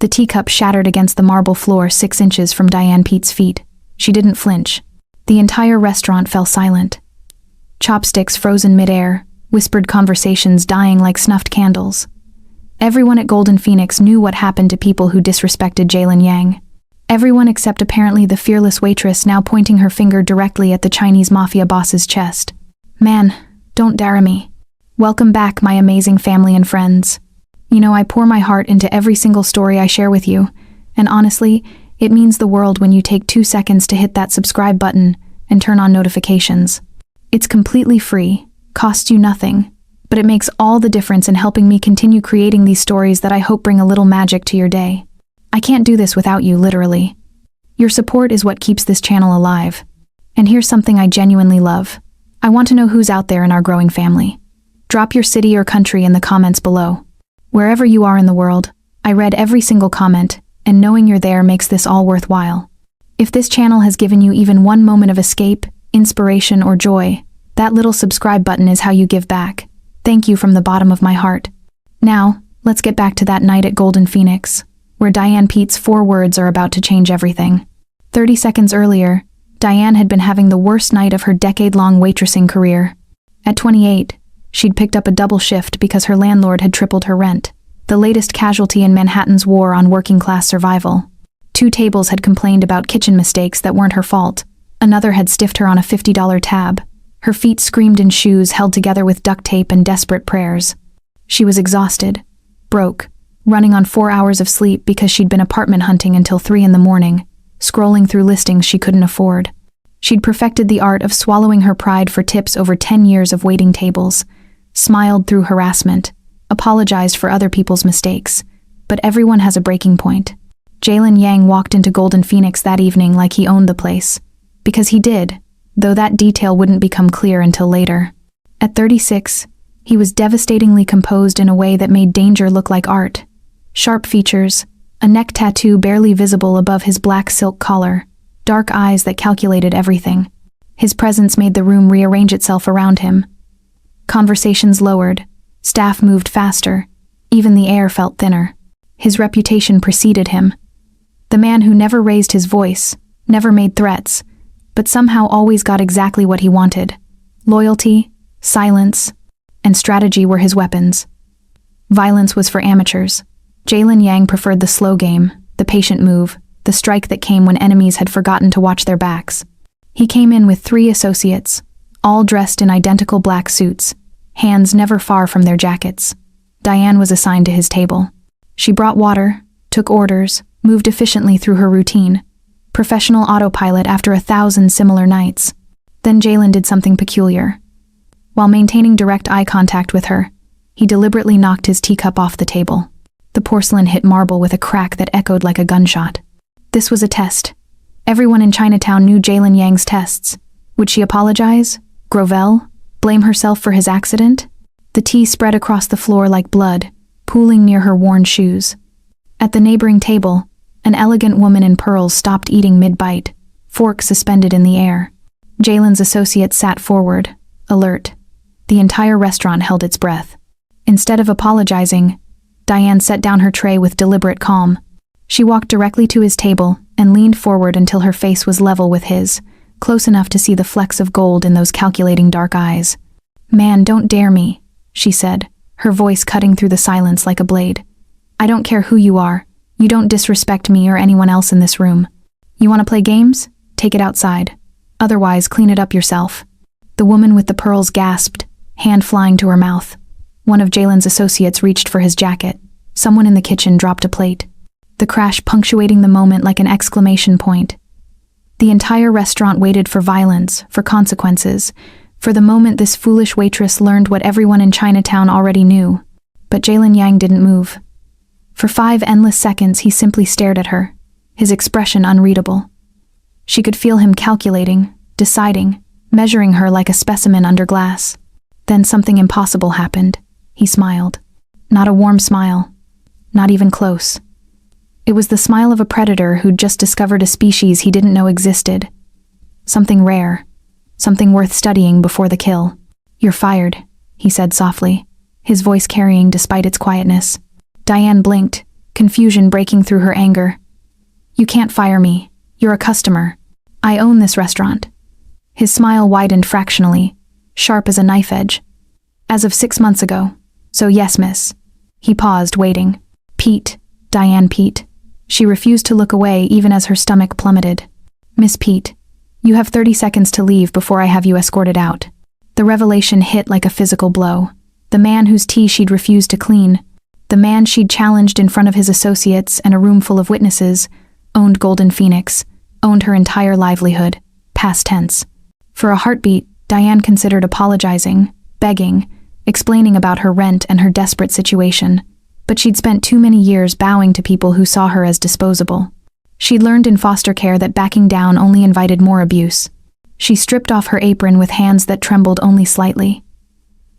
The teacup shattered against the marble floor 6 inches from Diane Pete's feet. She didn't flinch. The entire restaurant fell silent. Chopsticks frozen midair, whispered conversations dying like snuffed candles. Everyone at Golden Phoenix knew what happened to people who disrespected Jalen Yang. Everyone except apparently the fearless waitress, now pointing her finger directly at the Chinese mafia boss's chest. "Man, don't dare me. Welcome back, my amazing family and friends. You know, I pour my heart into every single story I share with you, and honestly, it means the world when you take 2 seconds to hit that subscribe button and turn on notifications. It's completely free, costs you nothing, but it makes all the difference in helping me continue creating these stories that I hope bring a little magic to your day. I can't do this without you, literally. Your support is what keeps this channel alive. And here's something I genuinely love. I want to know who's out there in our growing family. Drop your city or country in the comments below. Wherever you are in the world, I read every single comment, and knowing you're there makes this all worthwhile. If this channel has given you even one moment of escape, inspiration, or joy, that little subscribe button is how you give back. Thank you from the bottom of my heart. Now, let's get back to that night at Golden Phoenix, where Diane Pete's 4 words are about to change everything. 30 seconds earlier, Diane had been having the worst night of her decade-long waitressing career. At 28, she'd picked up a double shift because her landlord had tripled her rent, the latest casualty in Manhattan's war on working-class survival. 2 tables had complained about kitchen mistakes that weren't her fault. Another had stiffed her on a $50 tab. Her feet screamed in shoes held together with duct tape and desperate prayers. She was exhausted, broke, running on 4 hours of sleep because she'd been apartment hunting until 3 in the morning, scrolling through listings she couldn't afford. She'd perfected the art of swallowing her pride for tips over 10 years of waiting tables, smiled through harassment, apologized for other people's mistakes, but everyone has a breaking point. Jalen Yang walked into Golden Phoenix that evening like he owned the place, because he did, though that detail wouldn't become clear until later. At 36, he was devastatingly composed in a way that made danger look like art. Sharp features, a neck tattoo barely visible above his black silk collar, dark eyes that calculated everything. His presence made the room rearrange itself around him. Conversations lowered, staff moved faster, even the air felt thinner. His reputation preceded him. The man who never raised his voice, never made threats, but somehow always got exactly what he wanted. Loyalty, silence, and strategy were his weapons. Violence was for amateurs. Jalen Yang preferred the slow game, the patient move, the strike that came when enemies had forgotten to watch their backs. He came in with 3 associates, all dressed in identical black suits, hands never far from their jackets. Diane was assigned to his table. She brought water, took orders, moved efficiently through her routine. Professional autopilot after 1,000 similar nights. Then Jalen did something peculiar. While maintaining direct eye contact with her, he deliberately knocked his teacup off the table. The porcelain hit marble with a crack that echoed like a gunshot. This was a test. Everyone in Chinatown knew Jalen Yang's tests. Would she apologize? Grovel? Blame herself for his accident? The tea spread across the floor like blood, pooling near her worn shoes. At the neighboring table, an elegant woman in pearls stopped eating mid-bite, fork suspended in the air. Jalen's associate sat forward, alert. The entire restaurant held its breath. Instead of apologizing, Diane set down her tray with deliberate calm. She walked directly to his table and leaned forward until her face was level with his, close enough to see the flecks of gold in those calculating dark eyes. "Man, don't dare me," she said, her voice cutting through the silence like a blade. "I don't care who you are. You don't disrespect me or anyone else in this room. You want to play games? Take it outside. Otherwise, clean it up yourself." The woman with the pearls gasped, hand flying to her mouth. One of Jalen's associates reached for his jacket. Someone in the kitchen dropped a plate. The crash punctuating the moment like an exclamation point. The entire restaurant waited for violence, for consequences, for the moment this foolish waitress learned what everyone in Chinatown already knew. But Jalen Yang didn't move. For 5 endless seconds he simply stared at her, his expression unreadable. She could feel him calculating, deciding, measuring her like a specimen under glass. Then something impossible happened. He smiled. Not a warm smile. Not even close. It was the smile of a predator who'd just discovered a species he didn't know existed. Something rare. Something worth studying before the kill. "You're fired," he said softly, his voice carrying despite its quietness. Diane blinked, confusion breaking through her anger. "You can't fire me. You're a customer. I own this restaurant." His smile widened fractionally, sharp as a knife edge. "As of 6 months ago. So yes, miss." He paused, waiting. "Pete, Diane Pete." She refused to look away even as her stomach plummeted. "Miss Pete, you have 30 seconds to leave before I have you escorted out." The revelation hit like a physical blow. The man whose tea she'd refused to clean, the man she'd challenged in front of his associates and a room full of witnesses, owned Golden Phoenix, owned her entire livelihood, past tense. For a heartbeat, Diane considered apologizing, begging, explaining about her rent and her desperate situation, but she'd spent too many years bowing to people who saw her as disposable. She'd learned in foster care that backing down only invited more abuse. She stripped off her apron with hands that trembled only slightly.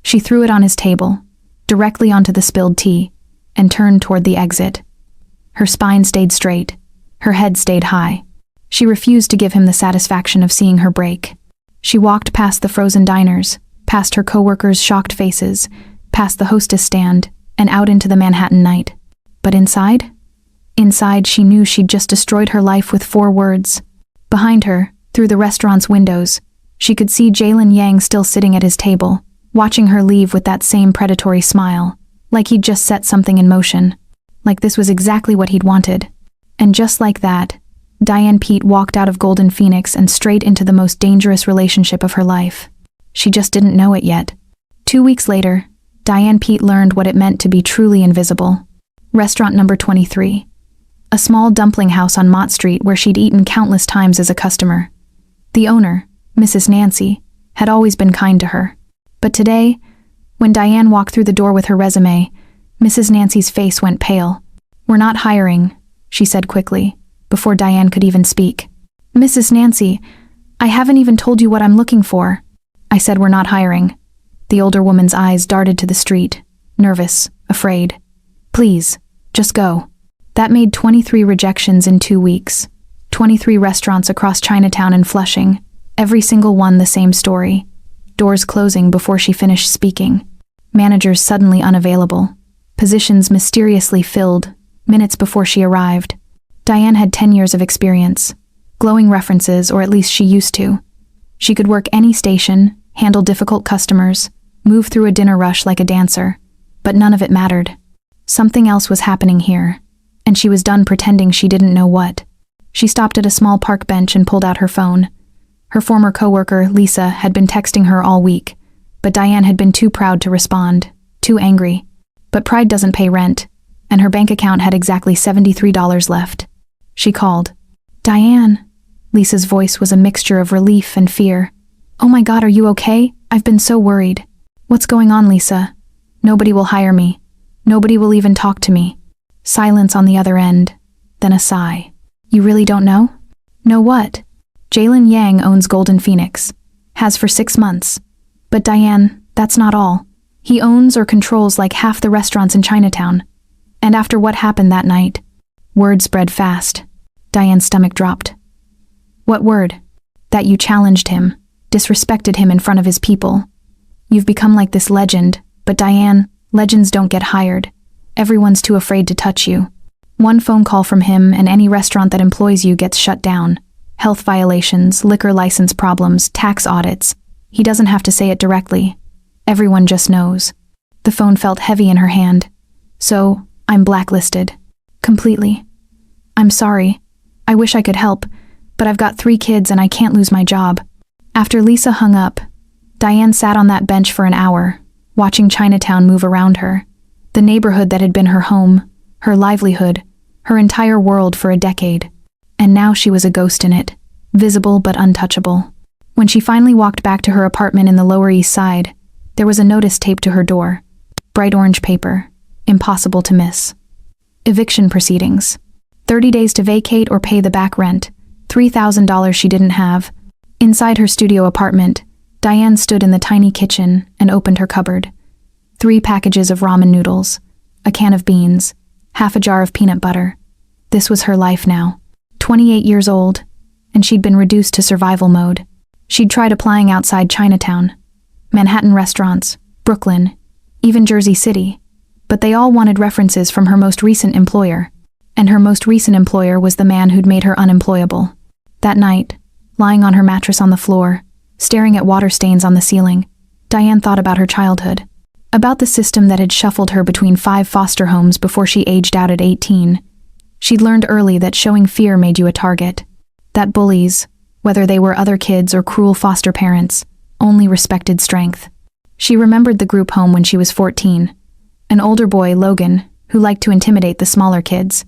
She threw it on his table, directly onto the spilled tea, and turned toward the exit. Her spine stayed straight. Her head stayed high. She refused to give him the satisfaction of seeing her break. She walked past the frozen diners, past her coworkers' shocked faces, past the hostess stand, and out into the Manhattan night. But inside? Inside, she knew she'd just destroyed her life with 4 words. Behind her, through the restaurant's windows, she could see Jalen Yang still sitting at his table, watching her leave with that same predatory smile, like he'd just set something in motion, like this was exactly what he'd wanted. And just like that, Diane Pete walked out of Golden Phoenix and straight into the most dangerous relationship of her life. She just didn't know it yet. 2 weeks later, Diane Pete learned what it meant to be truly invisible. Restaurant number 23. A small dumpling house on Mott Street where she'd eaten countless times as a customer. The owner, Mrs. Nancy, had always been kind to her. But today, when Diane walked through the door with her resume, Mrs. Nancy's face went pale. "We're not hiring," she said quickly, before Diane could even speak. "Mrs. Nancy, I haven't even told you what I'm looking for." "I said we're not hiring." The older woman's eyes darted to the street, nervous, afraid. "Please, just go." That made 23 rejections in 2 weeks. 23 restaurants across Chinatown and Flushing, every single one the same story. Doors closing before she finished speaking. Managers suddenly unavailable. Positions mysteriously filled, minutes before she arrived. Diane had 10 years of experience. Glowing references, or at least she used to. She could work any station, handle difficult customers, move through a dinner rush like a dancer. But none of it mattered. Something else was happening here, and she was done pretending she didn't know what. She stopped at a small park bench and pulled out her phone. Her former coworker, Lisa, had been texting her all week, but Diane had been too proud to respond, too angry. But pride doesn't pay rent, and her bank account had exactly $73 left. She called. "Diane." Lisa's voice was a mixture of relief and fear. "Oh my God, are you okay? I've been so worried." "What's going on, Lisa?" "Nobody will hire me. Nobody will even talk to me." Silence on the other end, then a sigh. "You really don't know?" "Know what?" "Jalen Yang owns Golden Phoenix. Has for 6 months. But Diane, that's not all. He owns or controls like half the restaurants in Chinatown. And after what happened that night..." Word spread fast. Diane's stomach dropped. "What word?" "That you challenged him, disrespected him in front of his people. You've become like this legend, but Diane, legends don't get hired. Everyone's too afraid to touch you. One phone call from him and any restaurant that employs you gets shut down. Health violations, liquor license problems, tax audits. He doesn't have to say it directly. Everyone just knows." The phone felt heavy in her hand. "So, I'm blacklisted. Completely. I'm sorry. I wish I could help, but I've got 3 kids and I can't lose my job." After Lisa hung up, Diane sat on that bench for an hour, watching Chinatown move around her. The neighborhood that had been her home, her livelihood, her entire world for a decade. And now she was a ghost in it, visible but untouchable. When she finally walked back to her apartment in the Lower East Side, there was a notice taped to her door. Bright orange paper, impossible to miss. Eviction proceedings. 30 days to vacate or pay the back rent, $3,000 she didn't have. Inside her studio apartment, Diane stood in the tiny kitchen and opened her cupboard. 3 packages of ramen noodles, a can of beans, half a jar of peanut butter. This was her life now. 28 years old, and she'd been reduced to survival mode. She'd tried applying outside Chinatown, Manhattan restaurants, Brooklyn, even Jersey City, but they all wanted references from her most recent employer. And her most recent employer was the man who'd made her unemployable. That night, lying on her mattress on the floor, staring at water stains on the ceiling, Diane thought about her childhood. About the system that had shuffled her between 5 foster homes before she aged out at 18. She'd learned early that showing fear made you a target. That bullies, whether they were other kids or cruel foster parents, only respected strength. She remembered the group home when she was 14. An older boy, Logan, who liked to intimidate the smaller kids.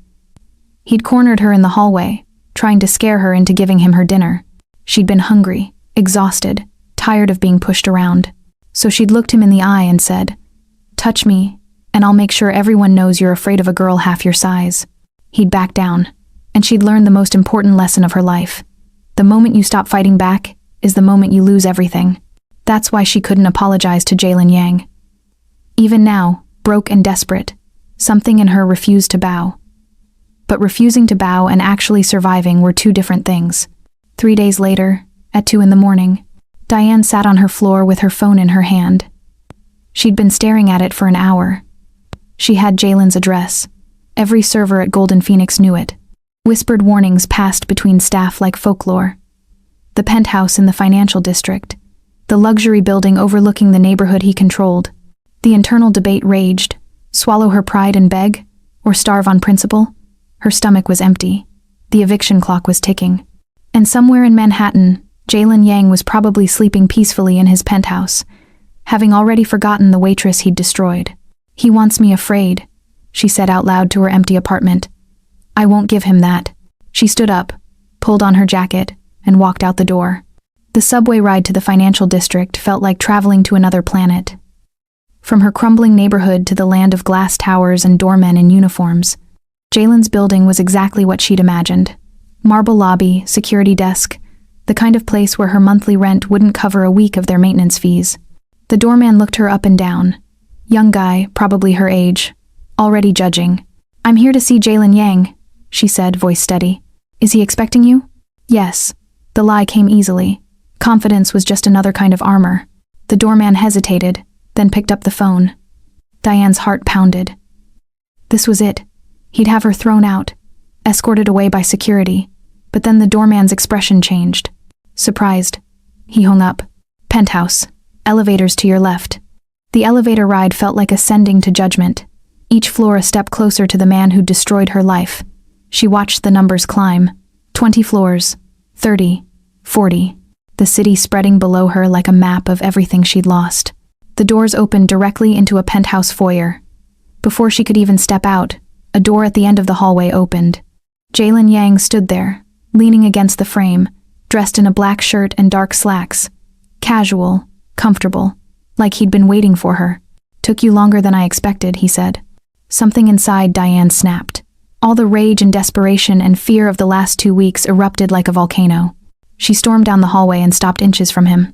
He'd cornered her in the hallway, trying to scare her into giving him her dinner. She'd been hungry, exhausted, tired of being pushed around. So she'd looked him in the eye and said, "Touch me, and I'll make sure everyone knows you're afraid of a girl half your size." He'd back down, and she'd learned the most important lesson of her life. The moment you stop fighting back is the moment you lose everything. That's why she couldn't apologize to Jalen Yang. Even now, broke and desperate, something in her refused to bow. But refusing to bow and actually surviving were two different things. 3 days later, at 2 a.m, Diane sat on her floor with her phone in her hand. She'd been staring at it for an hour. She had Jalen's address. Every server at Golden Phoenix knew it. Whispered warnings passed between staff like folklore. The penthouse in the financial district. The luxury building overlooking the neighborhood he controlled. The internal debate raged. Swallow her pride and beg? Or starve on principle? Her stomach was empty. The eviction clock was ticking. And somewhere in Manhattan, Jalen Yang was probably sleeping peacefully in his penthouse, having already forgotten the waitress he'd destroyed. "He wants me afraid," she said out loud to her empty apartment. "I won't give him that." She stood up, pulled on her jacket, and walked out the door. The subway ride to the financial district felt like traveling to another planet. From her crumbling neighborhood to the land of glass towers and doormen in uniforms, Jalen's building was exactly what she'd imagined. Marble lobby, security desk, the kind of place where her monthly rent wouldn't cover a week of their maintenance fees. The doorman looked her up and down. Young guy, probably her age, already judging. "I'm here to see Jalen Yang," she said, voice steady. "Is he expecting you?" Yes. The lie came easily. Confidence was just another kind of armor. The doorman hesitated, then picked up the phone. Diane's heart pounded. This was it. He'd have her thrown out, escorted away by security. But then the doorman's expression changed. Surprised. He hung up. "Penthouse. Elevators to your left." The elevator ride felt like ascending to judgment. Each floor a step closer to the man who'd destroyed her life. She watched the numbers climb. 20 floors. 30. 40. The city spreading below her like a map of everything she'd lost. The doors opened directly into a penthouse foyer. Before she could even step out, a door at the end of the hallway opened. Jalen Yang stood there, leaning against the frame, dressed in a black shirt and dark slacks. Casual, comfortable, like he'd been waiting for her. "Took you longer than I expected," he said. Something inside Diane snapped. All the rage and desperation and fear of the last 2 weeks erupted like a volcano. She stormed down the hallway and stopped inches from him.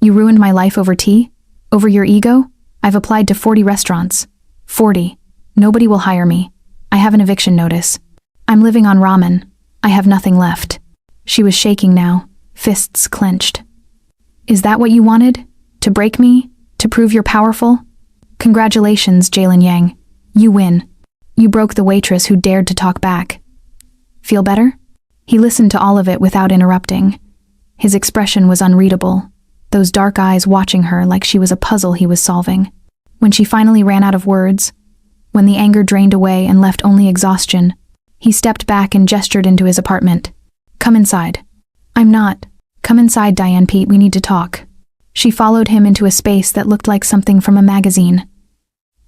"You ruined my life over tea? Over your ego? I've applied to 40 restaurants. 40. Nobody will hire me. I have an eviction notice. I'm living on ramen. I have nothing left." She was shaking now, fists clenched. "Is that what you wanted? To break me? To prove you're powerful? Congratulations, Jalen Yang. You win. You broke the waitress who dared to talk back. Feel better?" He listened to all of it without interrupting. His expression was unreadable, those dark eyes watching her like she was a puzzle he was solving. When she finally ran out of words, when the anger drained away and left only exhaustion, he stepped back and gestured into his apartment. "Come inside." "I'm not." "Come inside, Diane Pete, we need to talk." She followed him into a space that looked like something from a magazine.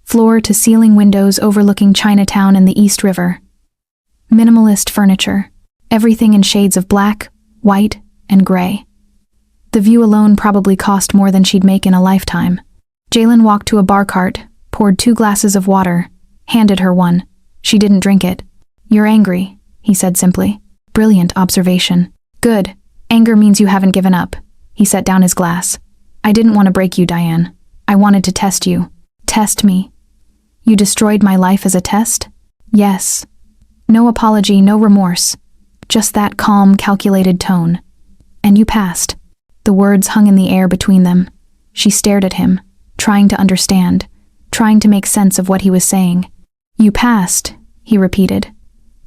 Floor-to-ceiling windows overlooking Chinatown and the East River. Minimalist furniture, everything in shades of black, white, and gray. The view alone probably cost more than she'd make in a lifetime. Jalen walked to a bar cart, poured 2 glasses of water, handed her one. She didn't drink it. "You're angry," he said simply. Brilliant observation. "Good. Anger means you haven't given up." He set down his glass. "I didn't want to break you, Diane. I wanted to test you." "Test me? You destroyed my life as a test?" "Yes." No apology, no remorse. Just that calm, calculated tone. "And you passed." The words hung in the air between them. She stared at him, trying to understand, trying to make sense of what he was saying. "You passed," he repeated.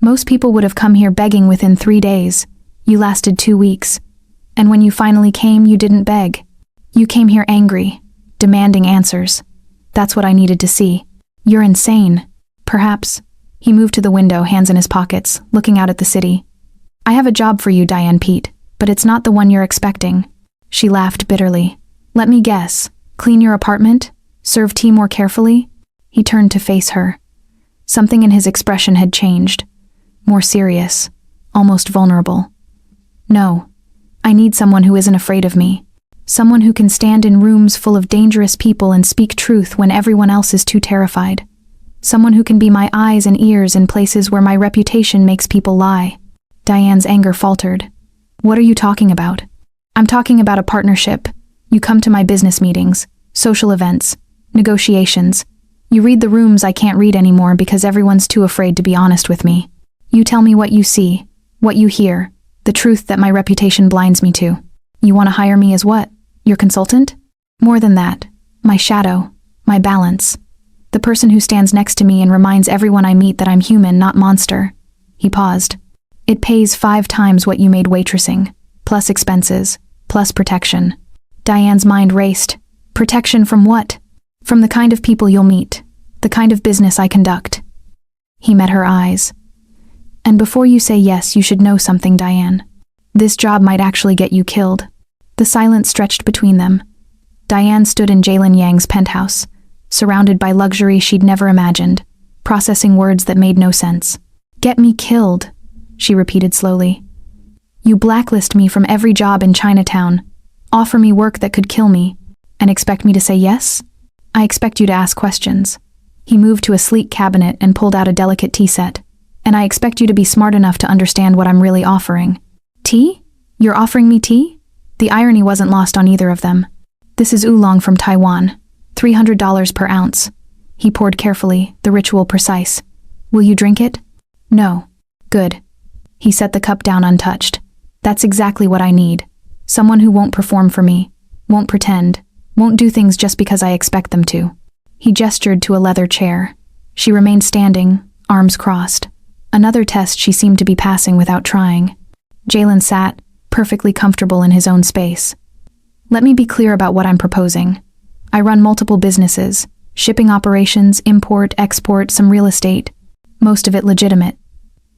"Most people would have come here begging within 3 days. You lasted 2 weeks. And when you finally came, you didn't beg. You came here angry, demanding answers. That's what I needed to see. You're insane. Perhaps." He moved to the window, hands in his pockets, looking out at the city. "I have a job for you, Diane Pete, but it's not the one you're expecting." She laughed bitterly. "Let me guess. Clean your apartment? Serve tea more carefully?" He turned to face her. Something in his expression had changed. More serious, almost vulnerable. "No. I need someone who isn't afraid of me. Someone who can stand in rooms full of dangerous people and speak truth when everyone else is too terrified. Someone who can be my eyes and ears in places where my reputation makes people lie." Diane's anger faltered. "What are you talking about?" "I'm talking about a partnership. You come to my business meetings, social events, negotiations. You read the rooms I can't read anymore because everyone's too afraid to be honest with me. You tell me what you see, what you hear, the truth that my reputation blinds me to. You want to hire me as what? Your consultant? More than that. My shadow, my balance. The person who stands next to me and reminds everyone I meet that I'm human, not monster." He paused. "It pays 5 times what you made waitressing, plus expenses, plus protection." Diane's mind raced. Protection from what? "From the kind of people you'll meet, the kind of business I conduct." He met her eyes. "And before you say yes, you should know something, Diane. This job might actually get you killed." The silence stretched between them. Diane stood in Jalen Yang's penthouse, surrounded by luxury she'd never imagined, processing words that made no sense. "Get me killed," she repeated slowly. "You blacklist me from every job in Chinatown, offer me work that could kill me, and expect me to say yes? I expect you to ask questions." He moved to a sleek cabinet and pulled out a delicate tea set. "And I expect you to be smart enough to understand what I'm really offering." "Tea? You're offering me tea?" The irony wasn't lost on either of them. "This is oolong from Taiwan, $300 per ounce." He poured carefully, the ritual precise. "Will you drink it?" "No." "Good." He set the cup down untouched. "That's exactly what I need. Someone who won't perform for me, won't pretend, won't do things just because I expect them to." He gestured to a leather chair. She remained standing, arms crossed. Another test she seemed to be passing without trying. Jalen sat, perfectly comfortable in his own space. "Let me be clear about what I'm proposing. I run multiple businesses, shipping operations, import, export, some real estate, most of it legitimate.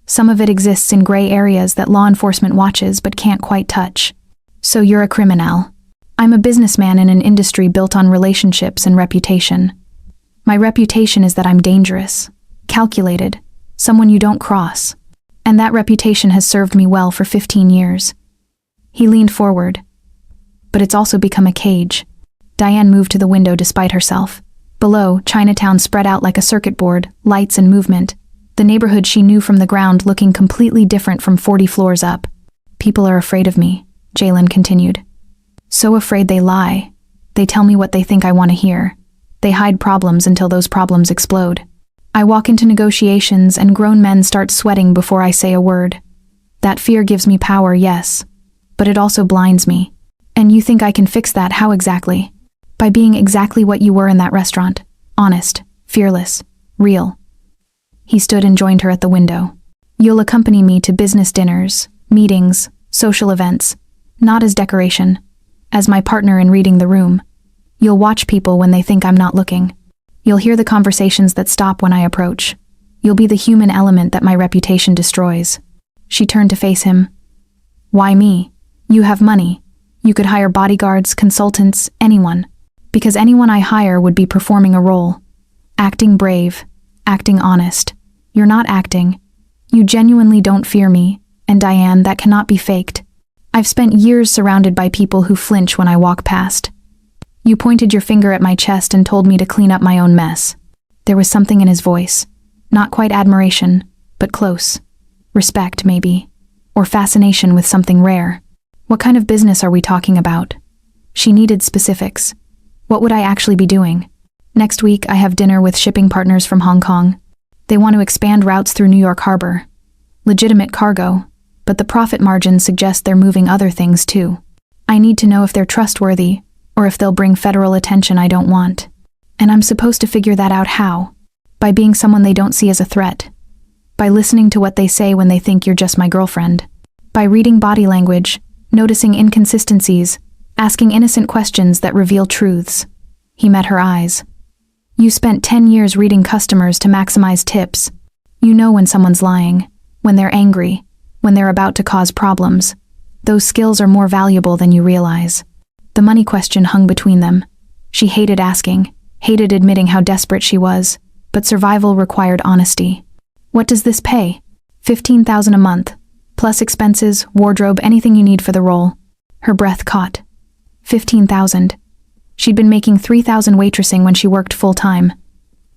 Some of it exists in gray areas that law enforcement watches but can't quite touch. So you're a criminal. I'm a businessman in an industry built on relationships and reputation. My reputation is that I'm dangerous, calculated, someone you don't cross. And that reputation has served me well for 15 years. He leaned forward. But it's also become a cage. Diane moved to the window despite herself. Below, Chinatown spread out like a circuit board, lights and movement. The neighborhood she knew from the ground looking completely different from 40 floors up. "People are afraid of me," Jalen continued. "So afraid they lie. They tell me what they think I want to hear. They hide problems until those problems explode. I walk into negotiations and grown men start sweating before I say a word. That fear gives me power, yes, but it also blinds me. And you think I can fix that? How exactly? By being exactly what you were in that restaurant. Honest, fearless, real." He stood and joined her at the window. "You'll accompany me to business dinners, meetings, social events, not as decoration, as my partner in reading the room. You'll watch people when they think I'm not looking. You'll hear the conversations that stop when I approach. You'll be the human element that my reputation destroys." She turned to face him. "Why me? You have money. You could hire bodyguards, consultants, anyone. Because anyone I hire would be performing a role. Acting brave, acting honest. You're not acting. You genuinely don't fear me, and Diane, that cannot be faked. I've spent years surrounded by people who flinch when I walk past. You pointed your finger at my chest and told me to clean up my own mess." There was something in his voice. Not quite admiration, but close. Respect, maybe. Or fascination with something rare. What kind of business are we talking about? She needed specifics. What would I actually be doing? Next week, I have dinner with shipping partners from Hong Kong. They want to expand routes through New York Harbor. Legitimate cargo, but the profit margins suggest they're moving other things too. I need to know if they're trustworthy, or if they'll bring federal attention I don't want. And I'm supposed to figure that out how? By being someone they don't see as a threat. By listening to what they say when they think you're just my girlfriend. By reading body language, noticing inconsistencies, asking innocent questions that reveal truths. He met her eyes. You spent 10 years reading customers to maximize tips. You know when someone's lying, when they're angry, when they're about to cause problems. Those skills are more valuable than you realize. The money question hung between them. She hated asking, hated admitting how desperate she was, but survival required honesty. What does this pay? $15,000 a month, plus expenses, wardrobe, anything you need for the role. Her breath caught. $15,000. She'd been making $3,000 waitressing when she worked full-time.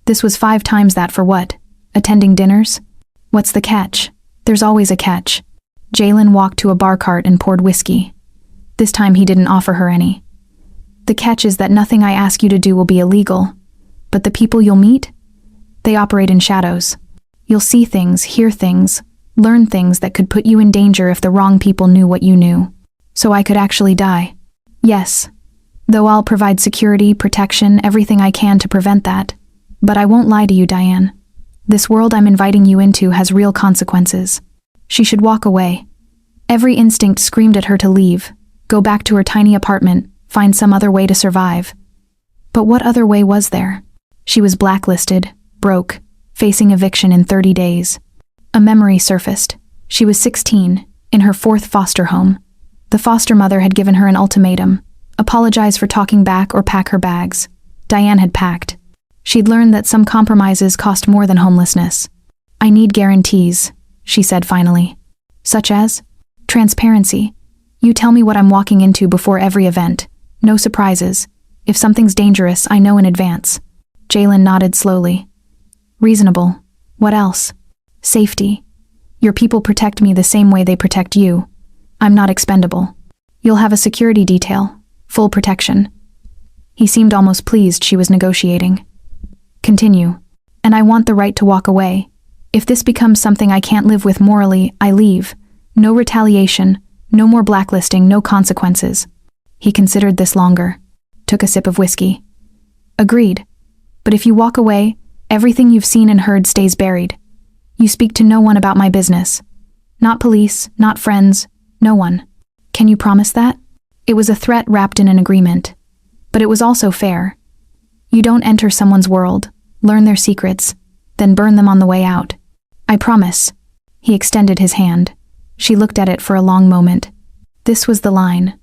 This was 5 times that for what? Attending dinners? What's the catch? There's always a catch. Jalen walked to a bar cart and poured whiskey. This time he didn't offer her any. The catch is that nothing I ask you to do will be illegal. But the people you'll meet? They operate in shadows. You'll see things, hear things, learn things that could put you in danger if the wrong people knew what you knew. So I could actually die. Yes. Though I'll provide security, protection, everything I can to prevent that. But I won't lie to you, Diane. This world I'm inviting you into has real consequences. She should walk away. Every instinct screamed at her to leave, go back to her tiny apartment, find some other way to survive. But what other way was there? She was blacklisted, broke, facing eviction in 30 days. A memory surfaced. She was 16, in her 4th foster home. The foster mother had given her an ultimatum. Apologize for talking back or pack her bags. Diane had packed. She'd learned that some compromises cost more than homelessness. I need guarantees, she said finally. Such as? Transparency. You tell me what I'm walking into before every event. No surprises. If something's dangerous, I know in advance. Jalen nodded slowly. Reasonable. What else? Safety. Your people protect me the same way they protect you. I'm not expendable. You'll have a security detail. Full protection. He seemed almost pleased she was negotiating. Continue. And I want the right to walk away. If this becomes something I can't live with morally, I leave. No retaliation, no more blacklisting, no consequences. He considered this longer. Took a sip of whiskey. Agreed. But if you walk away, everything you've seen and heard stays buried. You speak to no one about my business. Not police, not friends, no one. Can you promise that? It was a threat wrapped in an agreement. But it was also fair. You don't enter someone's world, learn their secrets, then burn them on the way out. I promise. He extended his hand. She looked at it for a long moment. This was the line.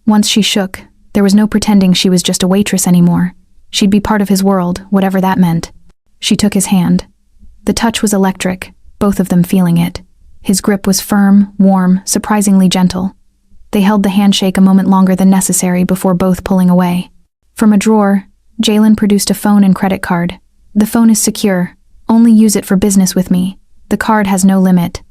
Once she shook, there was no pretending she was just a waitress anymore. She'd be part of his world, whatever that meant. She took his hand. The touch was electric, both of them feeling it. His grip was firm, warm, surprisingly gentle. They held the handshake a moment longer than necessary before both pulling away. From a drawer, Jalen produced a phone and credit card. The phone is secure. Only use it for business with me. The card has no limit.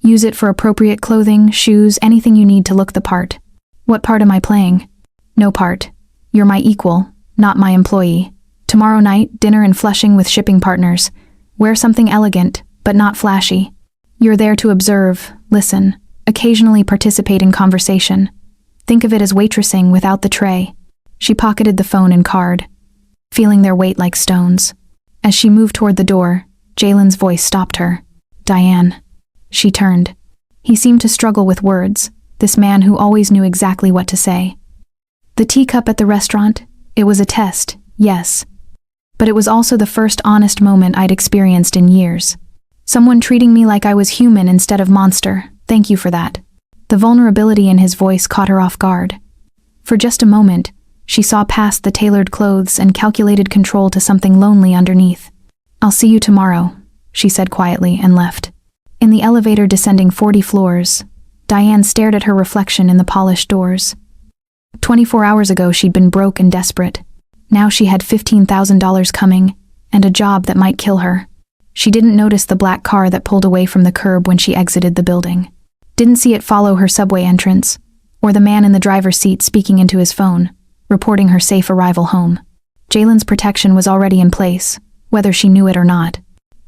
Use it for appropriate clothing, shoes, anything you need to look the part. What part am I playing? No part. You're my equal, not my employee. Tomorrow night, dinner in Flushing with shipping partners. Wear something elegant, but not flashy. You're there to observe, listen, occasionally participate in conversation. Think of it as waitressing without the tray. She pocketed the phone and card, feeling their weight like stones. As she moved toward the door, Jalen's voice stopped her. Diane. She turned. He seemed to struggle with words, this man who always knew exactly what to say. The teacup at the restaurant, it was a test, yes. But it was also the first honest moment I'd experienced in years. Someone treating me like I was human instead of monster. Thank you for that. The vulnerability in his voice caught her off guard. For just a moment, she saw past the tailored clothes and calculated control to something lonely underneath. I'll see you tomorrow, she said quietly and left. In the elevator descending 40 floors, Diane stared at her reflection in the polished doors. 24 hours ago she'd been broke and desperate. Now she had $15,000 coming, and a job that might kill her. She didn't notice the black car that pulled away from the curb when she exited the building. Didn't see it follow her subway entrance, or the man in the driver's seat speaking into his phone, reporting her safe arrival home. Jalen's protection was already in place, whether she knew it or not.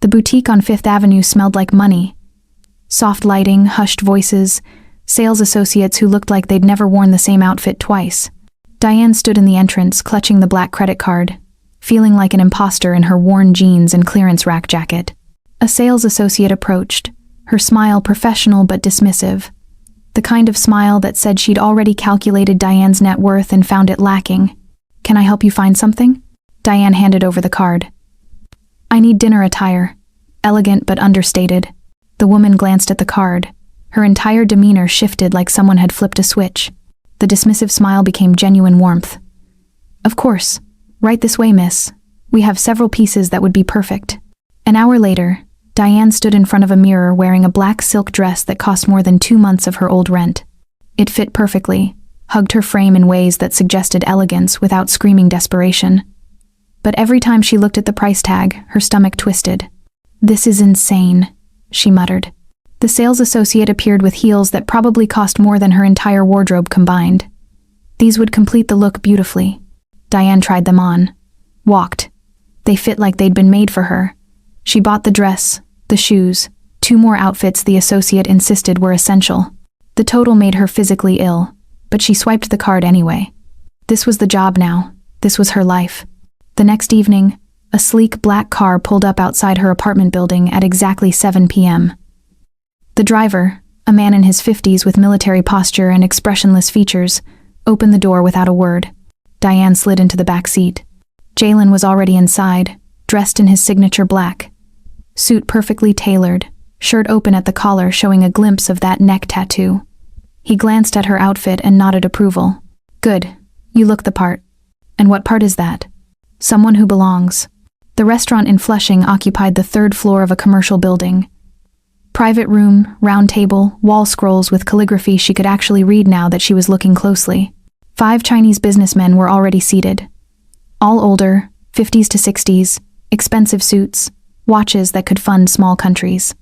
The boutique on Fifth Avenue smelled like money. Soft lighting, hushed voices, sales associates who looked like they'd never worn the same outfit twice. Diane stood in the entrance, clutching the black credit card, feeling like an imposter in her worn jeans and clearance rack jacket. A sales associate approached, her smile professional but dismissive. The kind of smile that said she'd already calculated Diane's net worth and found it lacking. "Can I help you find something?" Diane handed over the card. "I need dinner attire." Elegant but understated. The woman glanced at the card. Her entire demeanor shifted like someone had flipped a switch. The dismissive smile became genuine warmth. "Of course. Right this way, miss. We have several pieces that would be perfect." An hour later, Diane stood in front of a mirror wearing a black silk dress that cost more than 2 months of her old rent. It fit perfectly, hugged her frame in ways that suggested elegance without screaming desperation. But every time she looked at the price tag, her stomach twisted. "This is insane," she muttered. The sales associate appeared with heels that probably cost more than her entire wardrobe combined. These would complete the look beautifully. Diane tried them on. Walked. They fit like they'd been made for her. She bought the dress, the shoes, 2 more outfits the associate insisted were essential. The total made her physically ill, but she swiped the card anyway. This was the job now. This was her life. The next evening, a sleek black car pulled up outside her apartment building at exactly 7 p.m. The driver, a man in his 50s with military posture and expressionless features, opened the door without a word. Diane slid into the back seat. Jalen was already inside, dressed in his signature black. Suit perfectly tailored, shirt open at the collar showing a glimpse of that neck tattoo. He glanced at her outfit and nodded approval. "Good. You look the part." "And what part is that?" "Someone who belongs." The restaurant in Flushing occupied the 3rd floor of a commercial building. Private room, round table, wall scrolls with calligraphy she could actually read now that she was looking closely. 5 Chinese businessmen were already seated. All older, 50s to 60s, expensive suits, watches that could fund small countries.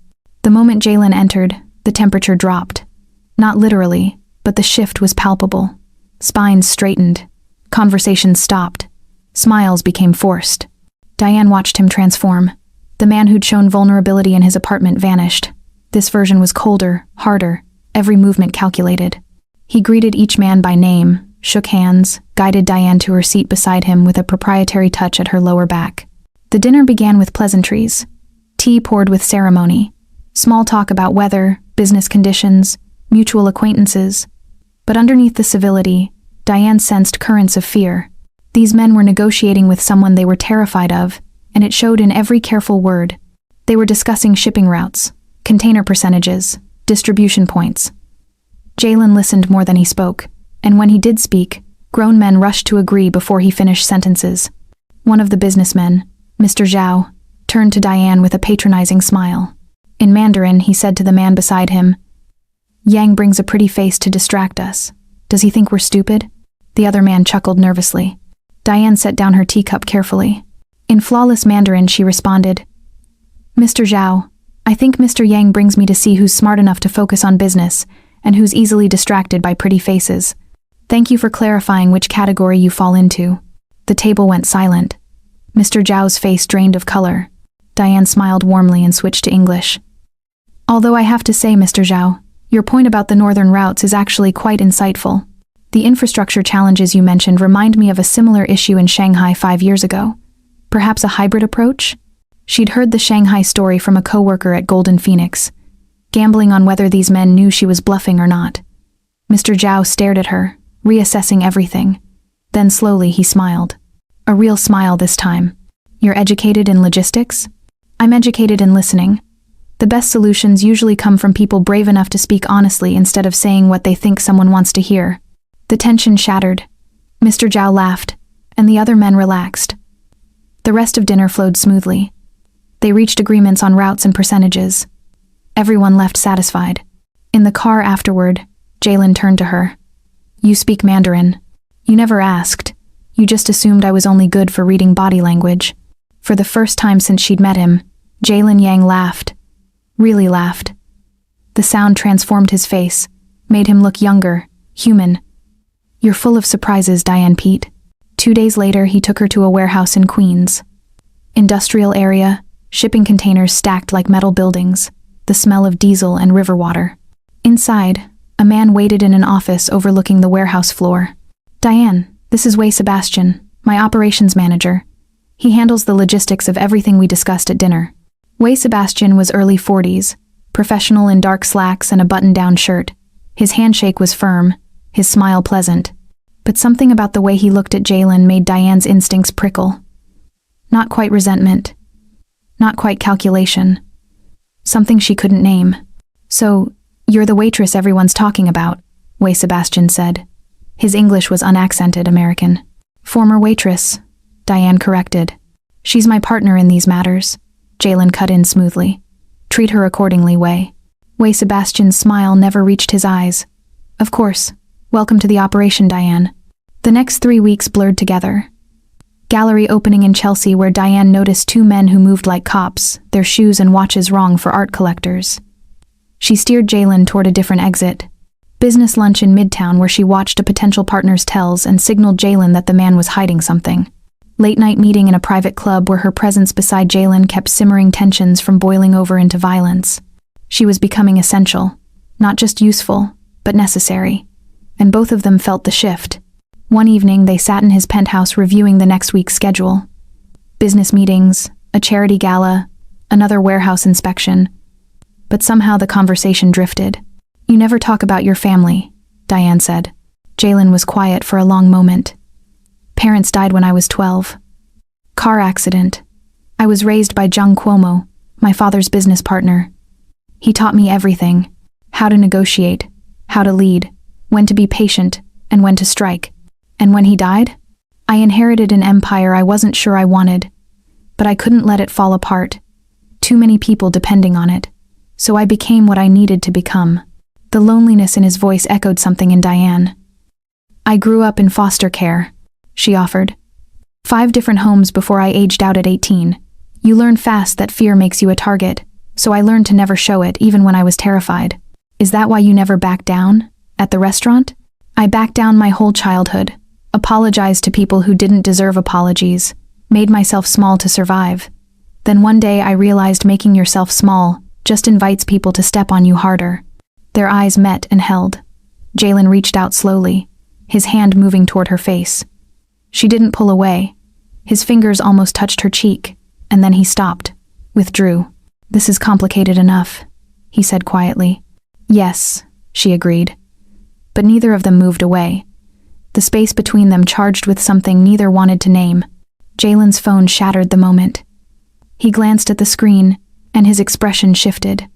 The moment Jalen entered, the temperature dropped. Not literally, but the shift was palpable. Spines straightened. Conversations stopped. Smiles became forced. Diane watched him transform. The man who'd shown vulnerability in his apartment vanished. This version was colder, harder, every movement calculated. He greeted each man by name, shook hands, guided Diane to her seat beside him with a proprietary touch at her lower back. The dinner began with pleasantries. Tea poured with ceremony. Small talk about weather, business conditions, mutual acquaintances. But underneath the civility, Diane sensed currents of fear. These men were negotiating with someone they were terrified of, and it showed in every careful word. They were discussing shipping routes, container percentages, distribution points. Jalen listened more than he spoke, and when he did speak, grown men rushed to agree before he finished sentences. One of the businessmen, Mr. Zhao, turned to Diane with a patronizing smile. In Mandarin, he said to the man beside him, "Yang brings a pretty face to distract us. Does he think we're stupid?" The other man chuckled nervously. Diane set down her teacup carefully. In flawless Mandarin, she responded, "Mr. Zhao, I think Mr. Yang brings me to see who's smart enough to focus on business and who's easily distracted by pretty faces. Thank you for clarifying which category you fall into." The table went silent. Mr. Zhao's face drained of color. Diane smiled warmly and switched to English. "Although I have to say, Mr. Zhao, your point about the northern routes is actually quite insightful. The infrastructure challenges you mentioned remind me of a similar issue in Shanghai 5 years ago. Perhaps a hybrid approach?" She'd heard the Shanghai story from a coworker at Golden Phoenix, gambling on whether these men knew she was bluffing or not. Mr. Zhao stared at her, reassessing everything. Then slowly he smiled. A real smile this time. "You're educated in logistics?" "I'm educated in listening. The best solutions usually come from people brave enough to speak honestly instead of saying what they think someone wants to hear." The tension shattered. Mr. Zhao laughed, and the other men relaxed. The rest of dinner flowed smoothly. They reached agreements on routes and percentages. Everyone left satisfied. In the car afterward, Jalen turned to her. "You speak Mandarin. You never asked. You just assumed I was only good for reading body language." For the first time since she'd met him, Jalen Yang laughed. Really laughed. The sound transformed his face, made him look younger, human. "You're full of surprises, Diane Pete." 2 days later, he took her to a warehouse in Queens. Industrial area, shipping containers stacked like metal buildings, the smell of diesel and river water. Inside, a man waited in an office overlooking the warehouse floor. "Diane, this is Wei Sebastian, my operations manager." He handles the logistics of everything we discussed at dinner. Wei Sebastian was early 40s, professional in dark slacks and a button-down shirt. His handshake was firm, his smile pleasant. But something about the way he looked at Jalen made Diane's instincts prickle. Not quite resentment. Not quite calculation. Something she couldn't name. "So, you're the waitress everyone's talking about," Wei Sebastian said. His English was unaccented American. "Former waitress," Diane corrected. "She's my partner in these matters," Jalen cut in smoothly. "Treat her accordingly, Wei." Wei Sebastian's smile never reached his eyes. "Of course. Welcome to the operation, Diane." The next 3 weeks blurred together. Gallery opening in Chelsea where Diane noticed 2 men who moved like cops, their shoes and watches wrong for art collectors. She steered Jalen toward a different exit. Business lunch in Midtown where she watched a potential partner's tells and signaled Jalen that the man was hiding something. Late-night meeting in a private club where her presence beside Jalen kept simmering tensions from boiling over into violence. She was becoming essential, not just useful, but necessary. And both of them felt the shift. One evening, they sat in his penthouse reviewing the next week's schedule. Business meetings, a charity gala, another warehouse inspection. But somehow the conversation drifted. "You never talk about your family," Diane said. Jalen was quiet for a long moment. "Parents died when I was 12. Car accident. I was raised by Jung Cuomo, my father's business partner. He taught me everything. How to negotiate, how to lead, when to be patient, and when to strike. And when he died, I inherited an empire I wasn't sure I wanted, but I couldn't let it fall apart. Too many people depending on it. So I became what I needed to become." The loneliness in his voice echoed something in Diane. "I grew up in foster care," she offered. 5 different homes before I aged out at 18. You learn fast that fear makes you a target, so I learned to never show it even when I was terrified. Is that why you never backed down? At the restaurant? I backed down my whole childhood. Apologized to people who didn't deserve apologies. Made myself small to survive. Then one day I realized making yourself small just invites people to step on you harder. Their eyes met and held. Jalen reached out slowly, his hand moving toward her face. She didn't pull away. His fingers almost touched her cheek, and then he stopped, withdrew. "This is complicated enough," he said quietly. "Yes," she agreed. But neither of them moved away. The space between them charged with something neither wanted to name. Jalen's phone shattered the moment. He glanced at the screen, and his expression shifted.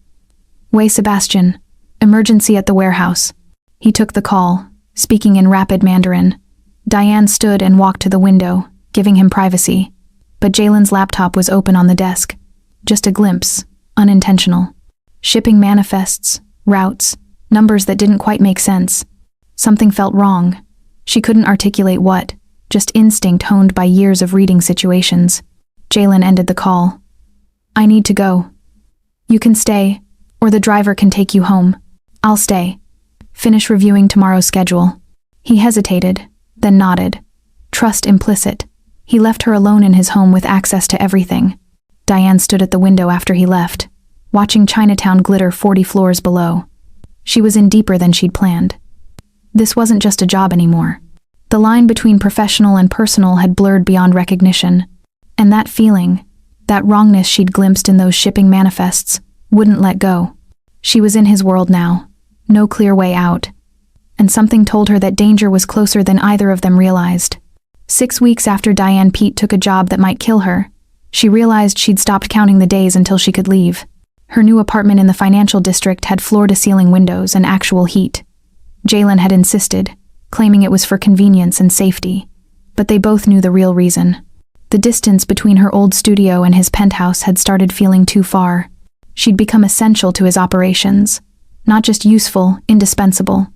"Wei Sebastian, emergency at the warehouse." He took the call, speaking in rapid Mandarin. Diane stood and walked to the window, giving him privacy. But Jalen's laptop was open on the desk. Just a glimpse, unintentional. Shipping manifests, routes, numbers that didn't quite make sense. Something felt wrong. She couldn't articulate what, just instinct honed by years of reading situations. Jalen ended the call. "I need to go. You can stay, or the driver can take you home." "I'll stay. Finish reviewing tomorrow's schedule." He hesitated, then nodded. Trust implicit. He left her alone in his home with access to everything. Diane stood at the window after he left, watching Chinatown glitter 40 floors below. She was in deeper than she'd planned. This wasn't just a job anymore. The line between professional and personal had blurred beyond recognition. And that feeling, that wrongness she'd glimpsed in those shipping manifests, wouldn't let go. She was in his world now, no clear way out. And something told her that danger was closer than either of them realized. 6 weeks after Diane Pete took a job that might kill her, she realized she'd stopped counting the days until she could leave. Her new apartment in the financial district had floor-to-ceiling windows and actual heat. Jalen had insisted, claiming it was for convenience and safety. But they both knew the real reason. The distance between her old studio and his penthouse had started feeling too far. She'd become essential to his operations. Not just useful, indispensable.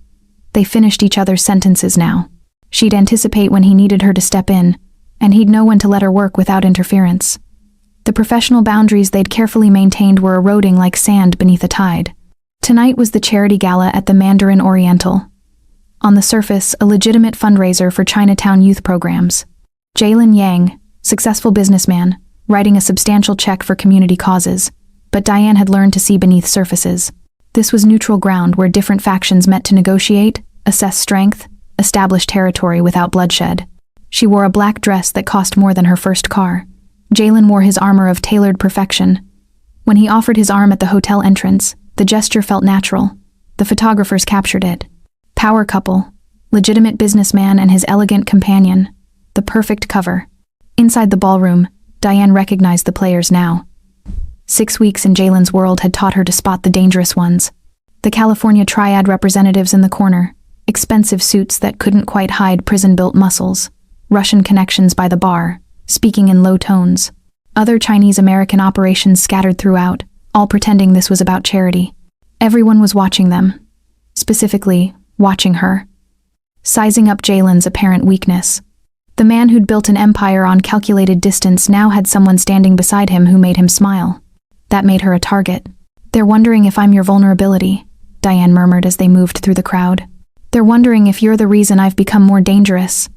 They finished each other's sentences now. She'd anticipate when he needed her to step in, and he'd know when to let her work without interference. The professional boundaries they'd carefully maintained were eroding like sand beneath a tide. Tonight was the charity gala at the Mandarin Oriental. On the surface, a legitimate fundraiser for Chinatown youth programs. Jalen Yang, successful businessman, writing a substantial check for community causes. But Diane had learned to see beneath surfaces. This was neutral ground where different factions met to negotiate, assess strength, establish territory without bloodshed. She wore a black dress that cost more than her first car, Jalen wore his armor of tailored perfection. When he offered his arm at the hotel entrance, the gesture felt natural. The photographers captured it. Power couple, legitimate businessman and his elegant companion. The perfect cover. Inside the ballroom, Diane recognized the players now. 6 weeks in Jalen's world had taught her to spot the dangerous ones. The California Triad representatives in the corner, expensive suits that couldn't quite hide prison-built muscles, Russian connections by the bar, speaking in low tones, other Chinese-American operations scattered throughout, all pretending this was about charity. Everyone was watching them. Specifically, watching her. Sizing up Jalen's apparent weakness. The man who'd built an empire on calculated distance now had someone standing beside him who made him smile. That made her a target. "They're wondering if I'm your vulnerability," Diane murmured as they moved through the crowd. "They're wondering if you're the reason I've become more dangerous."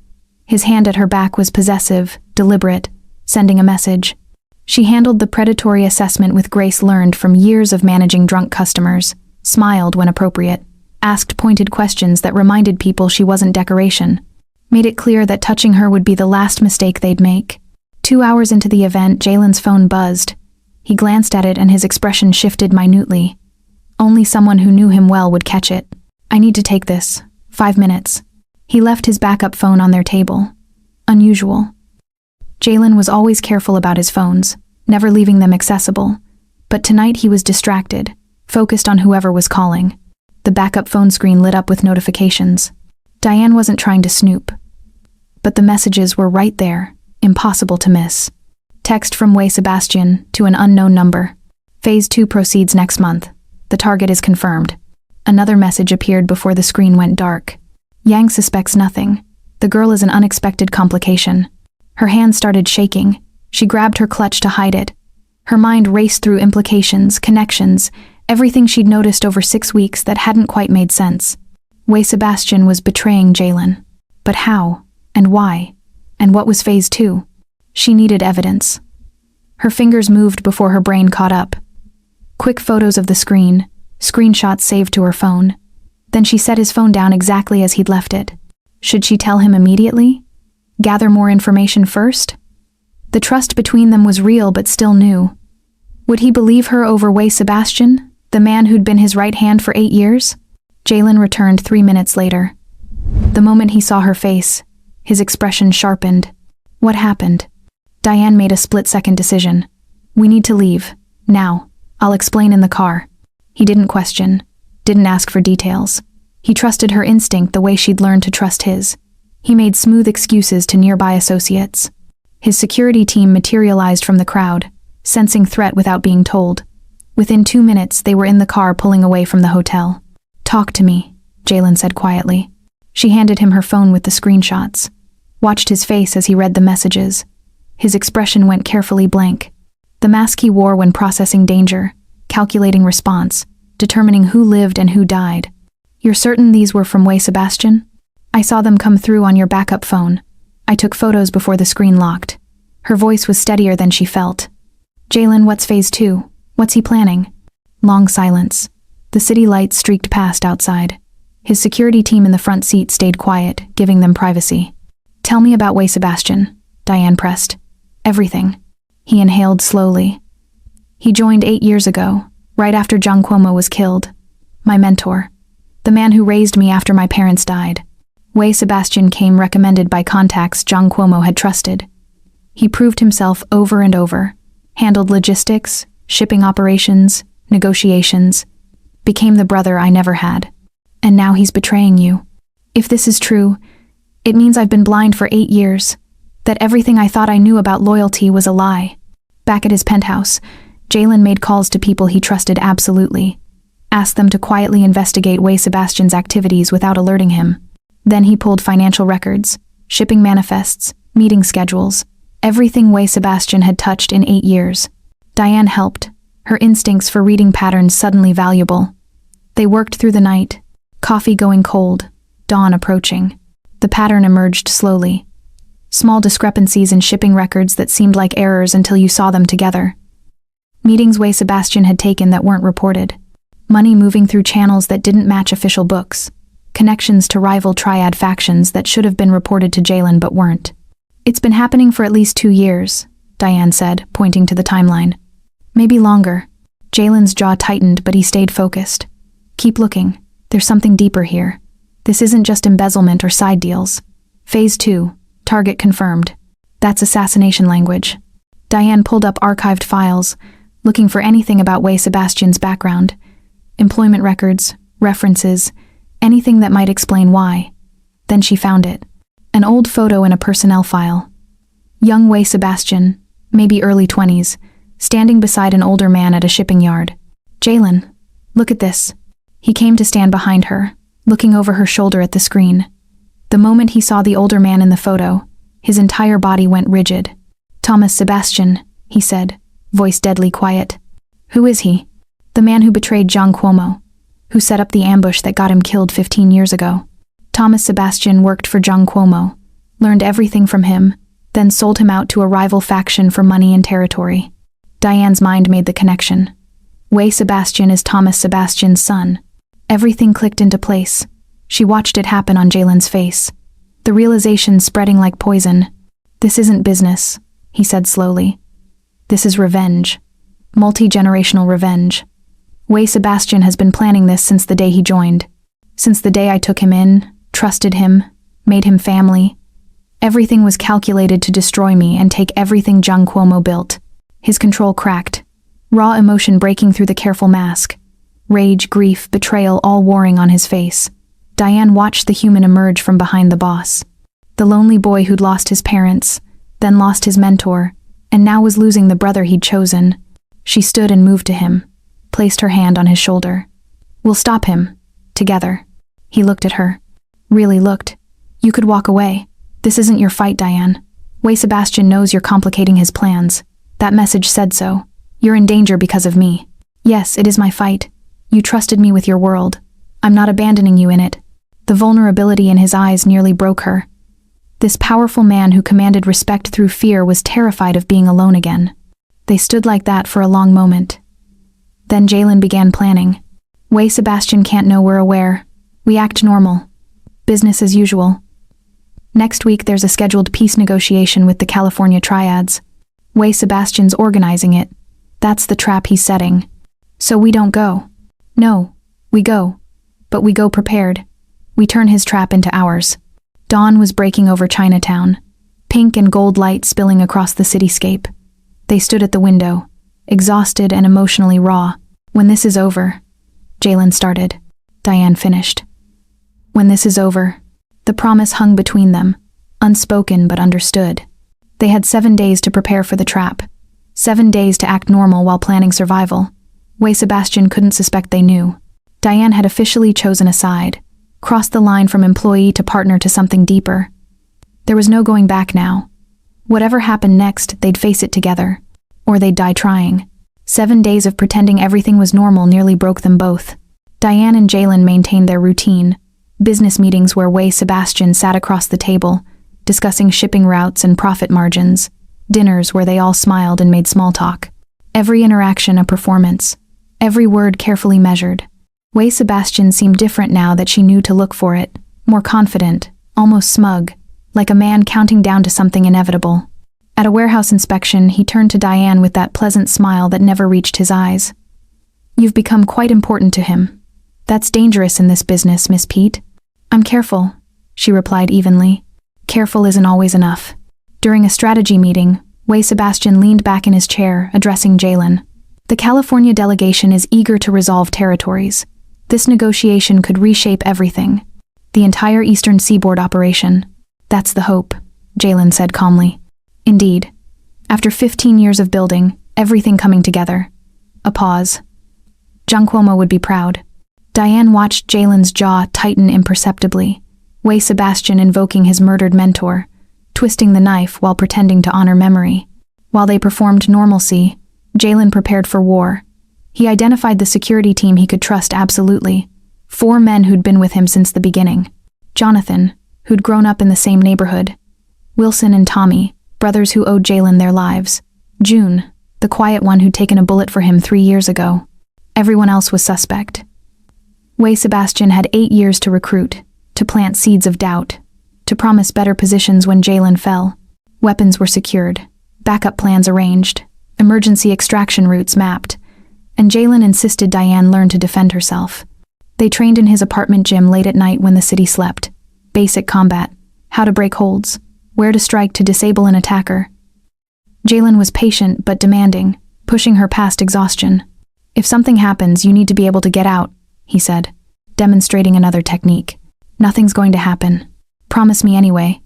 His hand at her back was possessive, deliberate, sending a message. She handled the predatory assessment with grace learned from years of managing drunk customers, smiled when appropriate, asked pointed questions that reminded people she wasn't decoration, made it clear that touching her would be the last mistake they'd make. 2 hours into the event, Jalen's phone buzzed. He glanced at it and his expression shifted minutely. Only someone who knew him well would catch it. "I need to take this. 5 minutes." He left his backup phone on their table. Unusual. Jalen was always careful about his phones, never leaving them accessible. But tonight he was distracted, focused on whoever was calling. The backup phone screen lit up with notifications. Diane wasn't trying to snoop. But the messages were right there, impossible to miss. Text from Wei Sebastian to an unknown number. Phase 2 proceeds next month. The target is confirmed. Another message appeared before the screen went dark. Yang suspects nothing. The girl is an unexpected complication. Her hand started shaking. She grabbed her clutch to hide it. Her mind raced through implications, connections, everything she'd noticed over 6 weeks that hadn't quite made sense. Wei Sebastian was betraying Jalen. But how? And why? And what was phase 2? She needed evidence. Her fingers moved before her brain caught up. Quick photos of the screen, screenshots saved to her phone. Then she set his phone down exactly as he'd left it. Should she tell him immediately? Gather more information first? The trust between them was real but still new. Would he believe her over Wei Sebastian, the man who'd been his right hand for 8 years? Jalen returned 3 minutes later. The moment he saw her face, his expression sharpened. What happened? Diane made a split-second decision. "We need to leave. Now. I'll explain in the car." He didn't question, didn't ask for details. He trusted her instinct the way she'd learned to trust his. He made smooth excuses to nearby associates. His security team materialized from the crowd, sensing threat without being told. Within 2 minutes, they were in the car pulling away from the hotel. "Talk to me," Jalen said quietly. She handed him her phone with the screenshots. Watched his face as he read the messages. His expression went carefully blank. The mask he wore when processing danger, calculating response, determining who lived and who died. "You're certain these were from Wei Sebastian? I saw them come through on your backup phone. I took photos before the screen locked." Her voice was steadier than she felt. "Jalen, what's phase 2? What's he planning?" Long silence. The city lights streaked past outside. His security team in the front seat stayed quiet, giving them privacy. "Tell me about Wei Sebastian," Diane pressed. "Everything." He inhaled slowly. "He joined 8 years ago, right after John Cuomo was killed. My mentor. The man who raised me after my parents died. Wei Sebastian came recommended by contacts John Cuomo had trusted. He proved himself over and over, handled logistics, shipping operations, negotiations, became the brother I never had. And now he's betraying you. If this is true, it means I've been blind for 8 years, that everything I thought I knew about loyalty was a lie." Back at his penthouse, Jalen made calls to people he trusted absolutely, asked them to quietly investigate Wei Sebastian's activities without alerting him. Then he pulled financial records, shipping manifests, meeting schedules, everything Wei Sebastian had touched in 8 years. Diane helped, her instincts for reading patterns suddenly valuable. They worked through the night, coffee going cold, dawn approaching. The pattern emerged slowly. Small discrepancies in shipping records that seemed like errors until you saw them together. Meetings Wei Sebastian had taken that weren't reported. Money moving through channels that didn't match official books. Connections to rival triad factions that should have been reported to Jalen but weren't. "It's been happening for at least 2 years, Diane said, pointing to the timeline. Maybe longer. Jalen's jaw tightened, but he stayed focused. Keep looking. There's something deeper here. This isn't just embezzlement or side deals. Phase 2. Target confirmed. That's assassination language. Diane pulled up archived files, looking for anything about Wei Sebastian's background. Employment records, references, anything that might explain why. Then she found it. An old photo in a personnel file. Young Wei Sebastian, maybe early 20s, standing beside an older man at a shipping yard. Jalen, look at this. He came to stand behind her, looking over her shoulder at the screen. The moment he saw the older man in the photo, his entire body went rigid. Thomas Sebastian, he said, voice deadly quiet. Who is he? The man who betrayed John Cuomo, who set up the ambush that got him killed 15 years ago. Thomas Sebastian worked for John Cuomo, learned everything from him, then sold him out to a rival faction for money and territory. Diane's mind made the connection. Wei Sebastian is Thomas Sebastian's son. Everything clicked into place. She watched it happen on Jalen's face. The realization spreading like poison. This isn't business, he said slowly. This is revenge. Multi-generational revenge. Wei Sebastian has been planning this since the day he joined. Since the day I took him in, trusted him, made him family. Everything was calculated to destroy me and take everything John Cuomo built. His control cracked. Raw emotion breaking through the careful mask. Rage, grief, betrayal all warring on his face. Diane watched the human emerge from behind the boss. The lonely boy who'd lost his parents, then lost his mentor, and now was losing the brother he'd chosen. She stood and moved to him, placed her hand on his shoulder. We'll stop him. Together. He looked at her. Really looked. You could walk away. This isn't your fight, Diane. Wei Sebastian knows you're complicating his plans. That message said so. You're in danger because of me. Yes, it is my fight. You trusted me with your world. I'm not abandoning you in it. The vulnerability in his eyes nearly broke her. This powerful man who commanded respect through fear was terrified of being alone again. They stood like that for a long moment. Then Jalen began planning. Wei Sebastian can't know we're aware. We act normal. Business as usual. Next week there's a scheduled peace negotiation with the California Triads. Wei Sebastian's organizing it. That's the trap he's setting. So we don't go. No, we go. But we go prepared. We turn his trap into ours. Dawn was breaking over Chinatown, pink and gold light spilling across the cityscape. They stood at the window, exhausted and emotionally raw. When this is over, Jalen started. Diane finished. When this is over, the promise hung between them, unspoken but understood. They had 7 days to prepare for the trap, 7 days to act normal while planning survival. Wei Sebastian couldn't suspect they knew. Diane had officially chosen a side, crossed the line from employee to partner to something deeper. There was no going back now. Whatever happened next, they'd face it together, or they'd die trying. 7 days of pretending everything was normal nearly broke them both. Diane and Jalen maintained their routine, business meetings where Wei Sebastian sat across the table, discussing shipping routes and profit margins, dinners where they all smiled and made small talk. Every interaction a performance, every word carefully measured. Wei Sebastian seemed different now that she knew to look for it, more confident, almost smug, like a man counting down to something inevitable. At a warehouse inspection, he turned to Diane with that pleasant smile that never reached his eyes. You've become quite important to him. That's dangerous in this business, Miss Pete. I'm careful, she replied evenly. Careful isn't always enough. During a strategy meeting, Wei Sebastian leaned back in his chair, addressing Jalen. The California delegation is eager to resolve territories. This negotiation could reshape everything. The entire Eastern Seaboard operation. That's the hope, Jalen said calmly. Indeed. After 15 years of building, everything coming together. A pause. John Cuomo would be proud. Diane watched Jalen's jaw tighten imperceptibly, Wei Sebastian invoking his murdered mentor, twisting the knife while pretending to honor memory. While they performed normalcy, Jalen prepared for war. He identified the security team he could trust absolutely. 4 men who'd been with him since the beginning. Jonathan, who'd grown up in the same neighborhood. Wilson and Tommy, brothers who owed Jalen their lives. June, the quiet one who'd taken a bullet for him 3 years ago. Everyone else was suspect. Wei Sebastian had 8 years to recruit, to plant seeds of doubt, to promise better positions when Jalen fell. Weapons were secured. backup plans arranged, emergency extraction routes mapped, and Jalen insisted Diane learn to defend herself. They trained in his apartment gym late at night when the city slept. Basic combat, how to break holds, where to strike to disable an attacker. Jalen was patient but demanding, pushing her past exhaustion. If something happens, you need to be able to get out, he said, demonstrating another technique. Nothing's going to happen. Promise me anyway.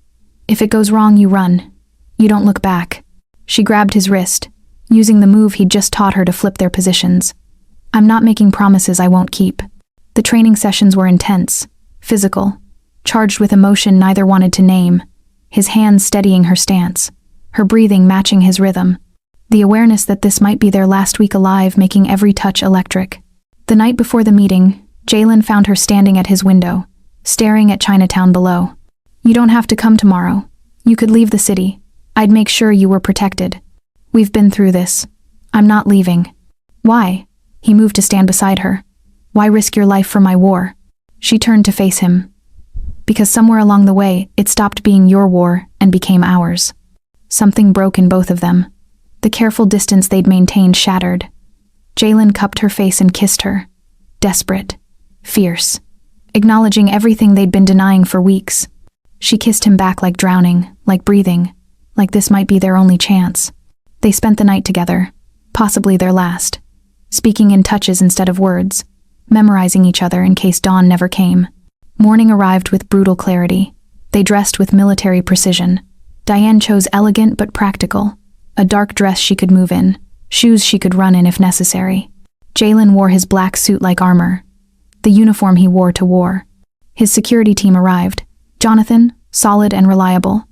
If it goes wrong, you run. You don't look back. She grabbed his wrist, using the move he'd just taught her to flip their positions. I'm not making promises I won't keep. The training sessions were intense, physical, charged with emotion neither wanted to name, his hands steadying her stance, her breathing matching his rhythm, the awareness that this might be their last week alive making every touch electric. The night before the meeting, Jalen found her standing at his window, staring at Chinatown below. You don't have to come tomorrow. You could leave the city. I'd make sure you were protected. We've been through this. I'm not leaving. Why? He moved to stand beside her. Why risk your life for my war? She turned to face him. Because somewhere along the way, it stopped being your war and became ours. Something broke in both of them. The careful distance they'd maintained shattered. Jalen cupped her face and kissed her. Desperate. Fierce. Acknowledging everything they'd been denying for weeks. She kissed him back like drowning, like breathing, like this might be their only chance. They spent the night together, possibly their last, speaking in touches instead of words, memorizing each other in case dawn never came. Morning arrived with brutal clarity. They dressed with military precision. Diane chose elegant but practical, a dark dress she could move in, shoes she could run in if necessary. Jalen wore his black suit like armor, the uniform he wore to war. His security team arrived. Jonathan, solid and reliable.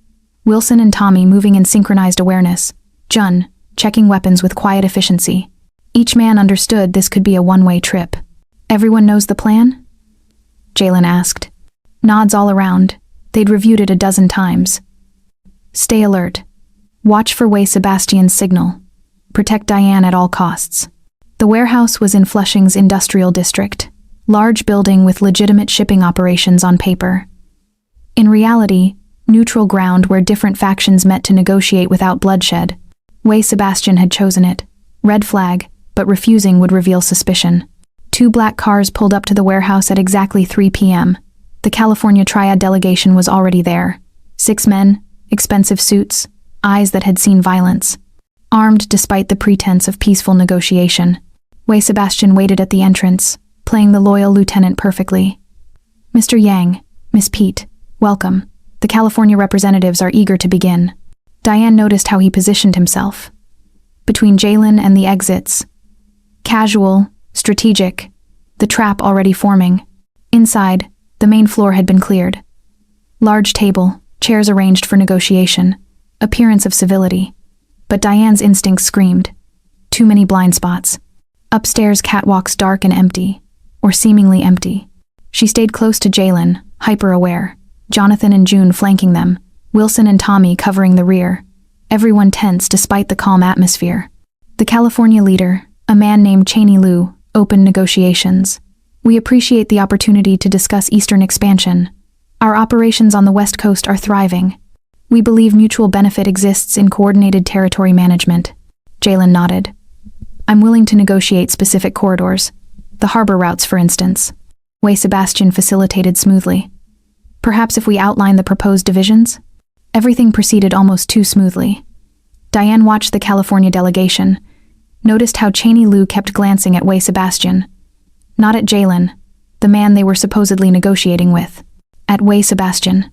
Wilson and Tommy moving in synchronized awareness. Jun, checking weapons with quiet efficiency. Each man understood this could be a one-way trip. Everyone knows the plan? Jalen asked. Nods all around. They'd reviewed it a dozen times. Stay alert. Watch for Way Sebastian's signal. Protect Diane at all costs. The warehouse was in Flushing's industrial district. Large building with legitimate shipping operations on paper. In reality, neutral ground where different factions met to negotiate without bloodshed. Way Sebastian had chosen it. Red flag, but refusing would reveal suspicion. 2 black cars pulled up to the warehouse at exactly 3 p.m. The California Triad delegation was already there. 6 men, expensive suits, eyes that had seen violence. Armed despite the pretense of peaceful negotiation. Way Sebastian waited at the entrance, playing the loyal lieutenant perfectly. Mr. Yang, Miss Pete, welcome. The California representatives are eager to begin. Diane noticed how he positioned himself. Between Jalen and the exits. Casual, strategic, the trap already forming. Inside, the main floor had been cleared. Large table, chairs arranged for negotiation. Appearance of civility. But Diane's instincts screamed. Too many blind spots. Upstairs catwalks dark and empty, or seemingly empty. She stayed close to Jalen, hyper-aware. Jonathan and June flanking them, Wilson and Tommy covering the rear. Everyone tense despite the calm atmosphere. The California leader, a man named Cheney Liu, opened negotiations. We appreciate the opportunity to discuss Eastern expansion. Our operations on the West Coast are thriving. We believe mutual benefit exists in coordinated territory management. Jalen nodded. I'm willing to negotiate specific corridors. The harbor routes, for instance. Way Sebastian facilitated smoothly. Perhaps if we outline the proposed divisions? Everything proceeded almost too smoothly. Diane watched the California delegation, noticed how Cheney Liu kept glancing at Way Sebastian. Not at Jalen, the man they were supposedly negotiating with. At Way Sebastian,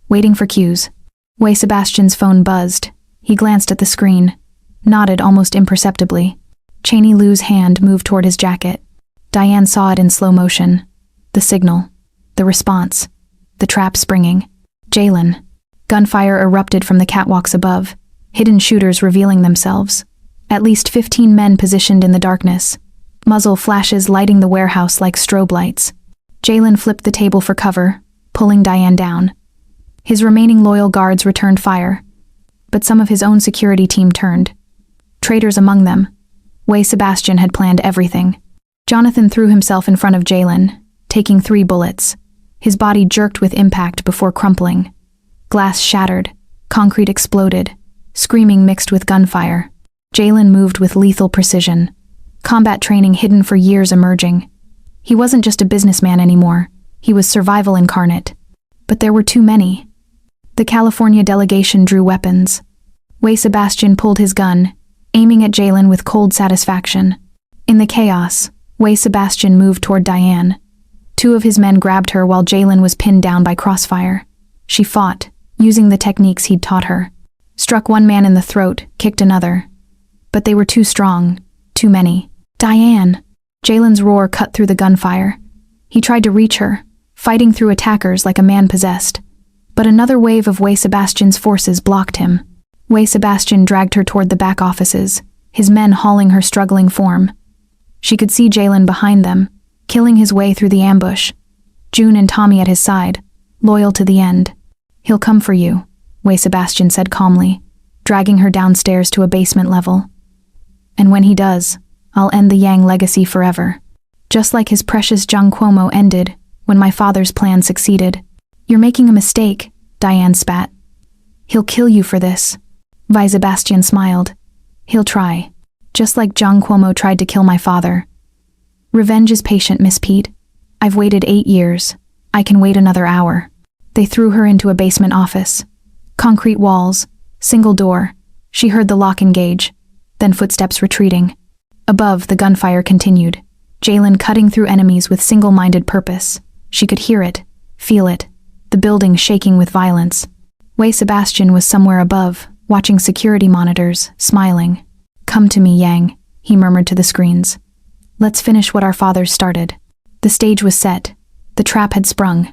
waiting for cues. Way Sebastian's phone buzzed. He glanced at the screen, nodded almost imperceptibly. Cheney Liu's hand moved toward his jacket. Diane saw it in slow motion. The signal. The response. The trap springing. Jalen. Gunfire erupted from the catwalks above, hidden shooters revealing themselves. At least 15 men positioned in the darkness. Muzzle flashes lighting the warehouse like strobe lights. Jalen flipped the table for cover, pulling Diane down. His remaining loyal guards returned fire, but some of his own security team turned. Traitors among them. Way Sebastian had planned everything. Jonathan threw himself in front of Jalen, taking 3 bullets. His body jerked with impact before crumpling. Glass shattered, concrete exploded, screaming mixed with gunfire. Jalen moved with lethal precision, combat training hidden for years emerging. He wasn't just a businessman anymore, he was survival incarnate. But there were too many. The California delegation drew weapons. Sebastian pulled his gun, aiming at Jalen with cold satisfaction. In the chaos, Sebastian moved toward Diane. Two of his men grabbed her while Jalen was pinned down by crossfire. She fought, using the techniques he'd taught her. Struck one man in the throat, kicked another. But they were too strong, too many. Diane! Jalen's roar cut through the gunfire. He tried to reach her, fighting through attackers like a man possessed. But another wave of Sebastian's forces blocked him. Sebastian dragged her toward the back offices, his men hauling her struggling form. She could see Jalen behind them, killing his way through the ambush. June and Tommy at his side, loyal to the end. "He'll come for you," Sebastian said calmly, dragging her downstairs to a basement level. "And when he does, I'll end the Yang legacy forever. Just like his precious John Cuomo ended when my father's plan succeeded." "You're making a mistake," Diane spat. "He'll kill you for this." Sebastian smiled. "He'll try. Just like John Cuomo tried to kill my father. Revenge is patient, Miss Pete. I've waited 8 years. I can wait another hour." They threw her into a basement office. Concrete walls, single door. She heard the lock engage, then footsteps retreating. Above, the gunfire continued. Jalen cutting through enemies with single-minded purpose. She could hear it, feel it, the building shaking with violence. Sebastian was somewhere above, watching security monitors, smiling. "Come to me, Yang," he murmured to the screens. "Let's finish what our fathers started." The stage was set. The trap had sprung.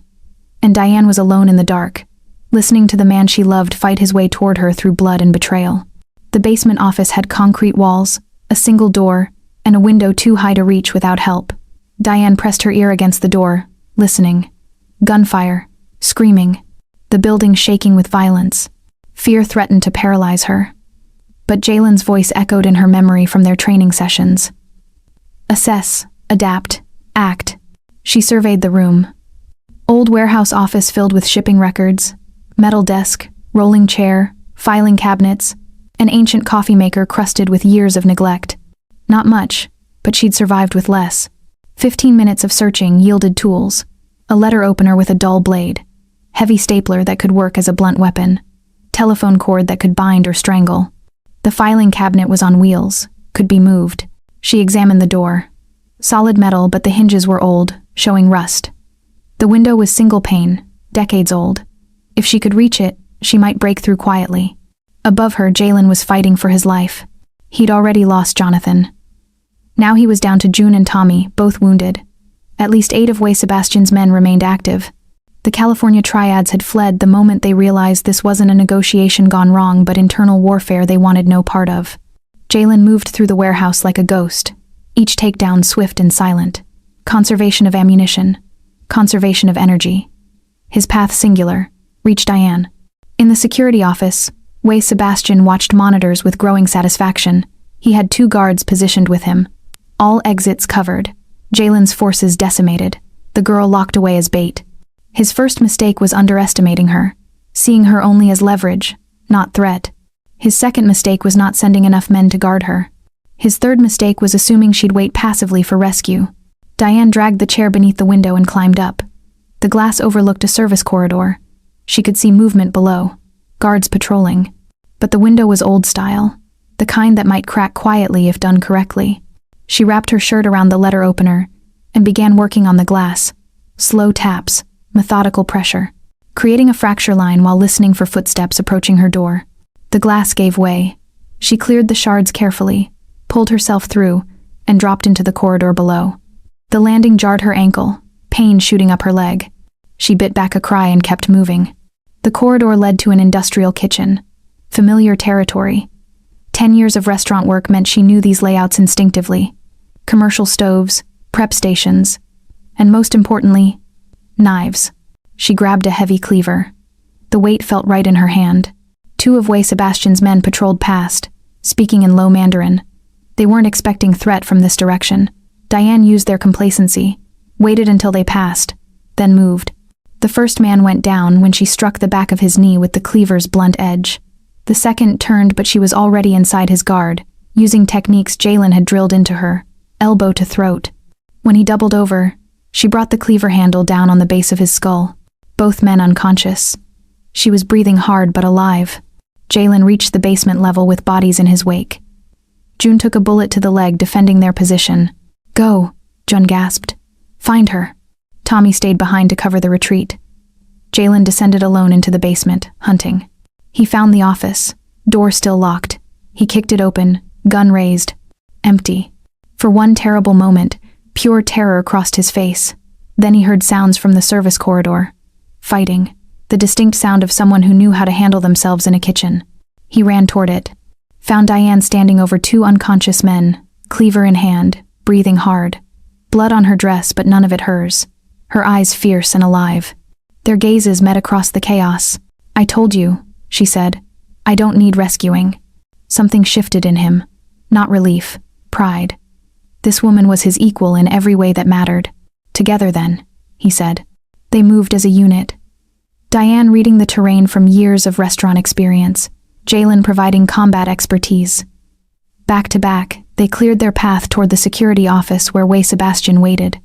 And Diane was alone in the dark, listening to the man she loved fight his way toward her through blood and betrayal. The basement office had concrete walls, a single door, and a window too high to reach without help. Diane pressed her ear against the door, listening. Gunfire, screaming, the building shaking with violence. Fear threatened to paralyze her. But Jalen's voice echoed in her memory from their training sessions. Assess, adapt, act. She surveyed the room. Old warehouse office filled with shipping records, metal desk, rolling chair, filing cabinets, an ancient coffee maker crusted with years of neglect. Not much, but she'd survived with less. 15 minutes of searching yielded tools. A letter opener with a dull blade, heavy stapler that could work as a blunt weapon, telephone cord that could bind or strangle. The filing cabinet was on wheels, could be moved. She examined the door. Solid metal, but the hinges were old, showing rust. The window was single pane, decades old. If she could reach it, she might break through quietly. Above her, Jalen was fighting for his life. He'd already lost Jonathan. Now he was down to June and Tommy, both wounded. At least 8 of Sebastian's men remained active. The California triads had fled the moment they realized this wasn't a negotiation gone wrong but internal warfare they wanted no part of. Jalen moved through the warehouse like a ghost, each takedown swift and silent. Conservation of ammunition. Conservation of energy. His path singular. Reach Diane. In the security office, Sebastian watched monitors with growing satisfaction. He had 2 guards positioned with him. All exits covered. Jalen's forces decimated. The girl locked away as bait. His first mistake was underestimating her, seeing her only as leverage, not threat. His second mistake was not sending enough men to guard her. His third mistake was assuming she'd wait passively for rescue. Diane dragged the chair beneath the window and climbed up. The glass overlooked a service corridor. She could see movement below, guards patrolling. But the window was old style, the kind that might crack quietly if done correctly. She wrapped her shirt around the letter opener and began working on the glass. Slow taps, methodical pressure, creating a fracture line while listening for footsteps approaching her door. The glass gave way. She cleared the shards carefully, pulled herself through, and dropped into the corridor below. The landing jarred her ankle, pain shooting up her leg. She bit back a cry and kept moving. The corridor led to an industrial kitchen. Familiar territory. 10 years of restaurant work meant she knew these layouts instinctively. Commercial stoves, prep stations, and most importantly, knives. She grabbed a heavy cleaver. The weight felt right in her hand. 2 of Sebastian's men patrolled past, speaking in low Mandarin. They weren't expecting threat from this direction. Diane used their complacency, waited until they passed, then moved. The first man went down when she struck the back of his knee with the cleaver's blunt edge. The second turned, but she was already inside his guard, using techniques Jalen had drilled into her, elbow to throat. When he doubled over, she brought the cleaver handle down on the base of his skull, both men unconscious. She was breathing hard but alive. Jalen reached the basement level with bodies in his wake. June took a bullet to the leg, defending their position. "Go," Jun gasped. "Find her." Tommy stayed behind to cover the retreat. Jalen descended alone into the basement, hunting. He found the office, door still locked. He kicked it open, gun raised. Empty. For one terrible moment, pure terror crossed his face. Then he heard sounds from the service corridor. Fighting. The distinct sound of someone who knew how to handle themselves in a kitchen. He ran toward it. Found Diane standing over two unconscious men, cleaver in hand, breathing hard. Blood on her dress, but none of it hers. Her eyes fierce and alive. Their gazes met across the chaos. "I told you," she said. "I don't need rescuing." Something shifted in him. Not relief, pride. This woman was his equal in every way that mattered. "Together then," he said. They moved as a unit. Diane reading the terrain from years of restaurant experience, Jalen providing combat expertise. Back to back, they cleared their path toward the security office where Wei Sebastian waited.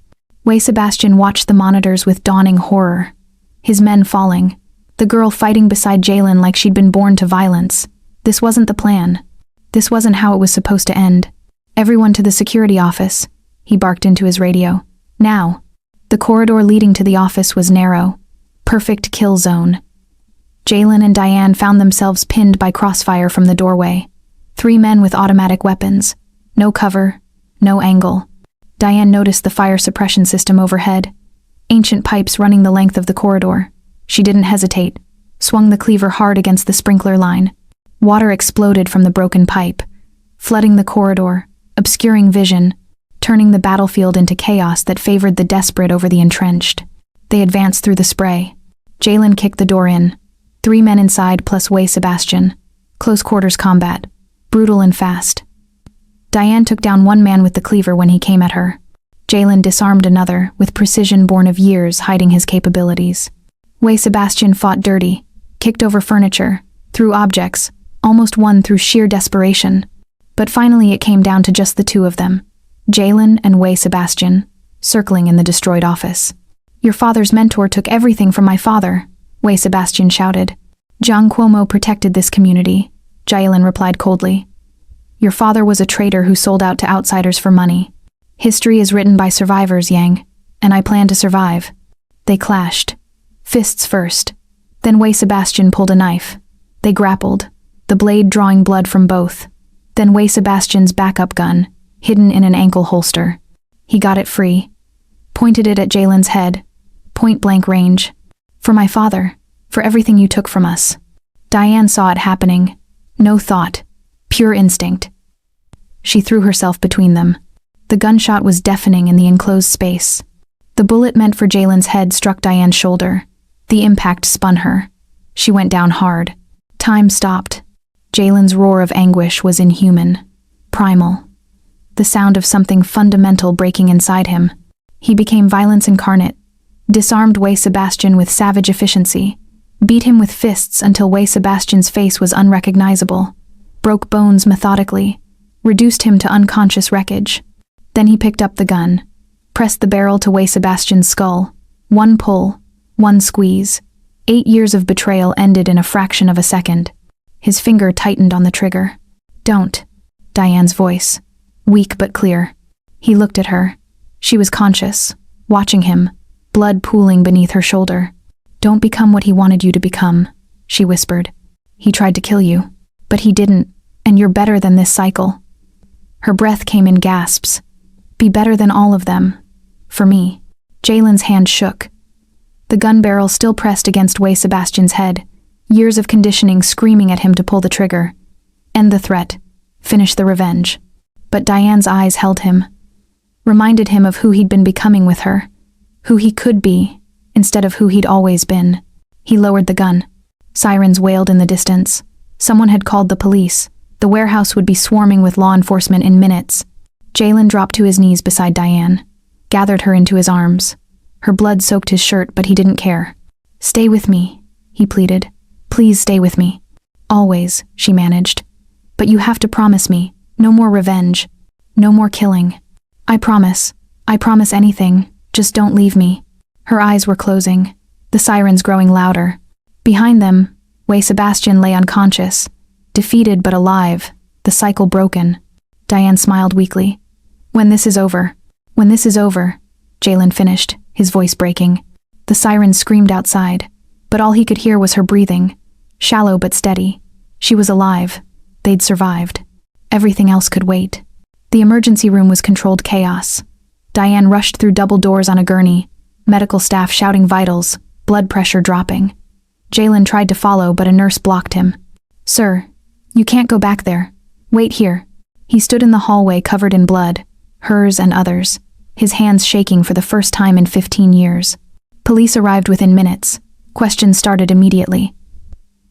Wei Sebastian watched the monitors with dawning horror. His men falling. The girl fighting beside Jalen like she'd been born to violence. This wasn't the plan. This wasn't how it was supposed to end. "Everyone to the security office," he barked into his radio. "Now." The corridor leading to the office was narrow. Perfect kill zone. Jalen and Diane found themselves pinned by crossfire from the doorway. 3 men with automatic weapons. No cover, no angle. Diane noticed the fire suppression system overhead. Ancient pipes running the length of the corridor. She didn't hesitate. Swung the cleaver hard against the sprinkler line. Water exploded from the broken pipe, flooding the corridor, obscuring vision, turning the battlefield into chaos that favored the desperate over the entrenched. They advanced through the spray. Jalen kicked the door in. 3 men inside plus Wei Sebastian. Close quarters combat. Brutal and fast. Diane took down 1 man with the cleaver when he came at her. Jalen disarmed another, with precision born of years hiding his capabilities. Wei Sebastian fought dirty, kicked over furniture, threw objects, almost won through sheer desperation. But finally it came down to just the 2 of them, Jalen and Wei Sebastian, circling in the destroyed office. "Your father's mentor took everything from my father," Wei Sebastian shouted. "Jiang Cuomo protected this community," Jalen replied coldly. "Your father was a traitor who sold out to outsiders for money. History is written by survivors, Yang, and I plan to survive." They clashed. Fists first. Then Wei Sebastian pulled a knife. They grappled, the blade drawing blood from both. Then Wei Sebastian's backup gun, hidden in an ankle holster. He got it free. Pointed it at Jalen's head. Point-blank range. "For my father. For everything you took from us." Diane saw it happening. No thought. Pure instinct. She threw herself between them. The gunshot was deafening in the enclosed space. The bullet meant for Jalen's head struck Diane's shoulder. The impact spun her. She went down hard. Time stopped. Jalen's roar of anguish was inhuman. Primal. The sound of something fundamental breaking inside him. He became violence incarnate. Disarmed Wei Sebastian with savage efficiency. Beat him with fists until Wei Sebastian's face was unrecognizable. Broke bones methodically. Reduced him to unconscious wreckage. Then he picked up the gun. Pressed the barrel to Wei Sebastian's skull. 1 pull. 1 squeeze. 8 years of betrayal ended in a fraction of a second. His finger tightened on the trigger. "Don't." Diane's voice. Weak but clear. He looked at her. She was conscious, watching him, blood pooling beneath her shoulder. "Don't become what he wanted you to become," she whispered. "He tried to kill you, but he didn't, and you're better than this cycle." Her breath came in gasps. "Be better than all of them. For me." Jalen's hand shook. The gun barrel still pressed against Wei Sebastian's head, years of conditioning screaming at him to pull the trigger. End the threat. Finish the revenge. But Diane's eyes held him. Reminded him of who he'd been becoming with her. Who he could be, instead of who he'd always been. He lowered the gun. Sirens wailed in the distance. Someone had called the police. The warehouse would be swarming with law enforcement in minutes. Jalen dropped to his knees beside Diane. Gathered her into his arms. Her blood soaked his shirt, but he didn't care. "Stay with me," he pleaded. "Please stay with me. Always, she managed. But you have to promise me, no more revenge. No more killing. I promise anything, just don't leave me. Her eyes were closing, the sirens growing louder. Behind them, Sebastian lay unconscious, defeated but alive, the cycle broken. Diane smiled weakly. When this is over, Jalen finished, his voice breaking. The sirens screamed outside, but all he could hear was her breathing, shallow but steady. She was alive. They'd survived. Everything else could wait. The emergency room was controlled chaos. Diane rushed through double doors on a gurney, medical staff shouting vitals, blood pressure dropping. Jalen tried to follow, but a nurse blocked him. "Sir, you can't go back there. Wait here." He stood in the hallway covered in blood, hers and others, his hands shaking for the first time in 15 years. Police arrived within minutes. Questions started immediately.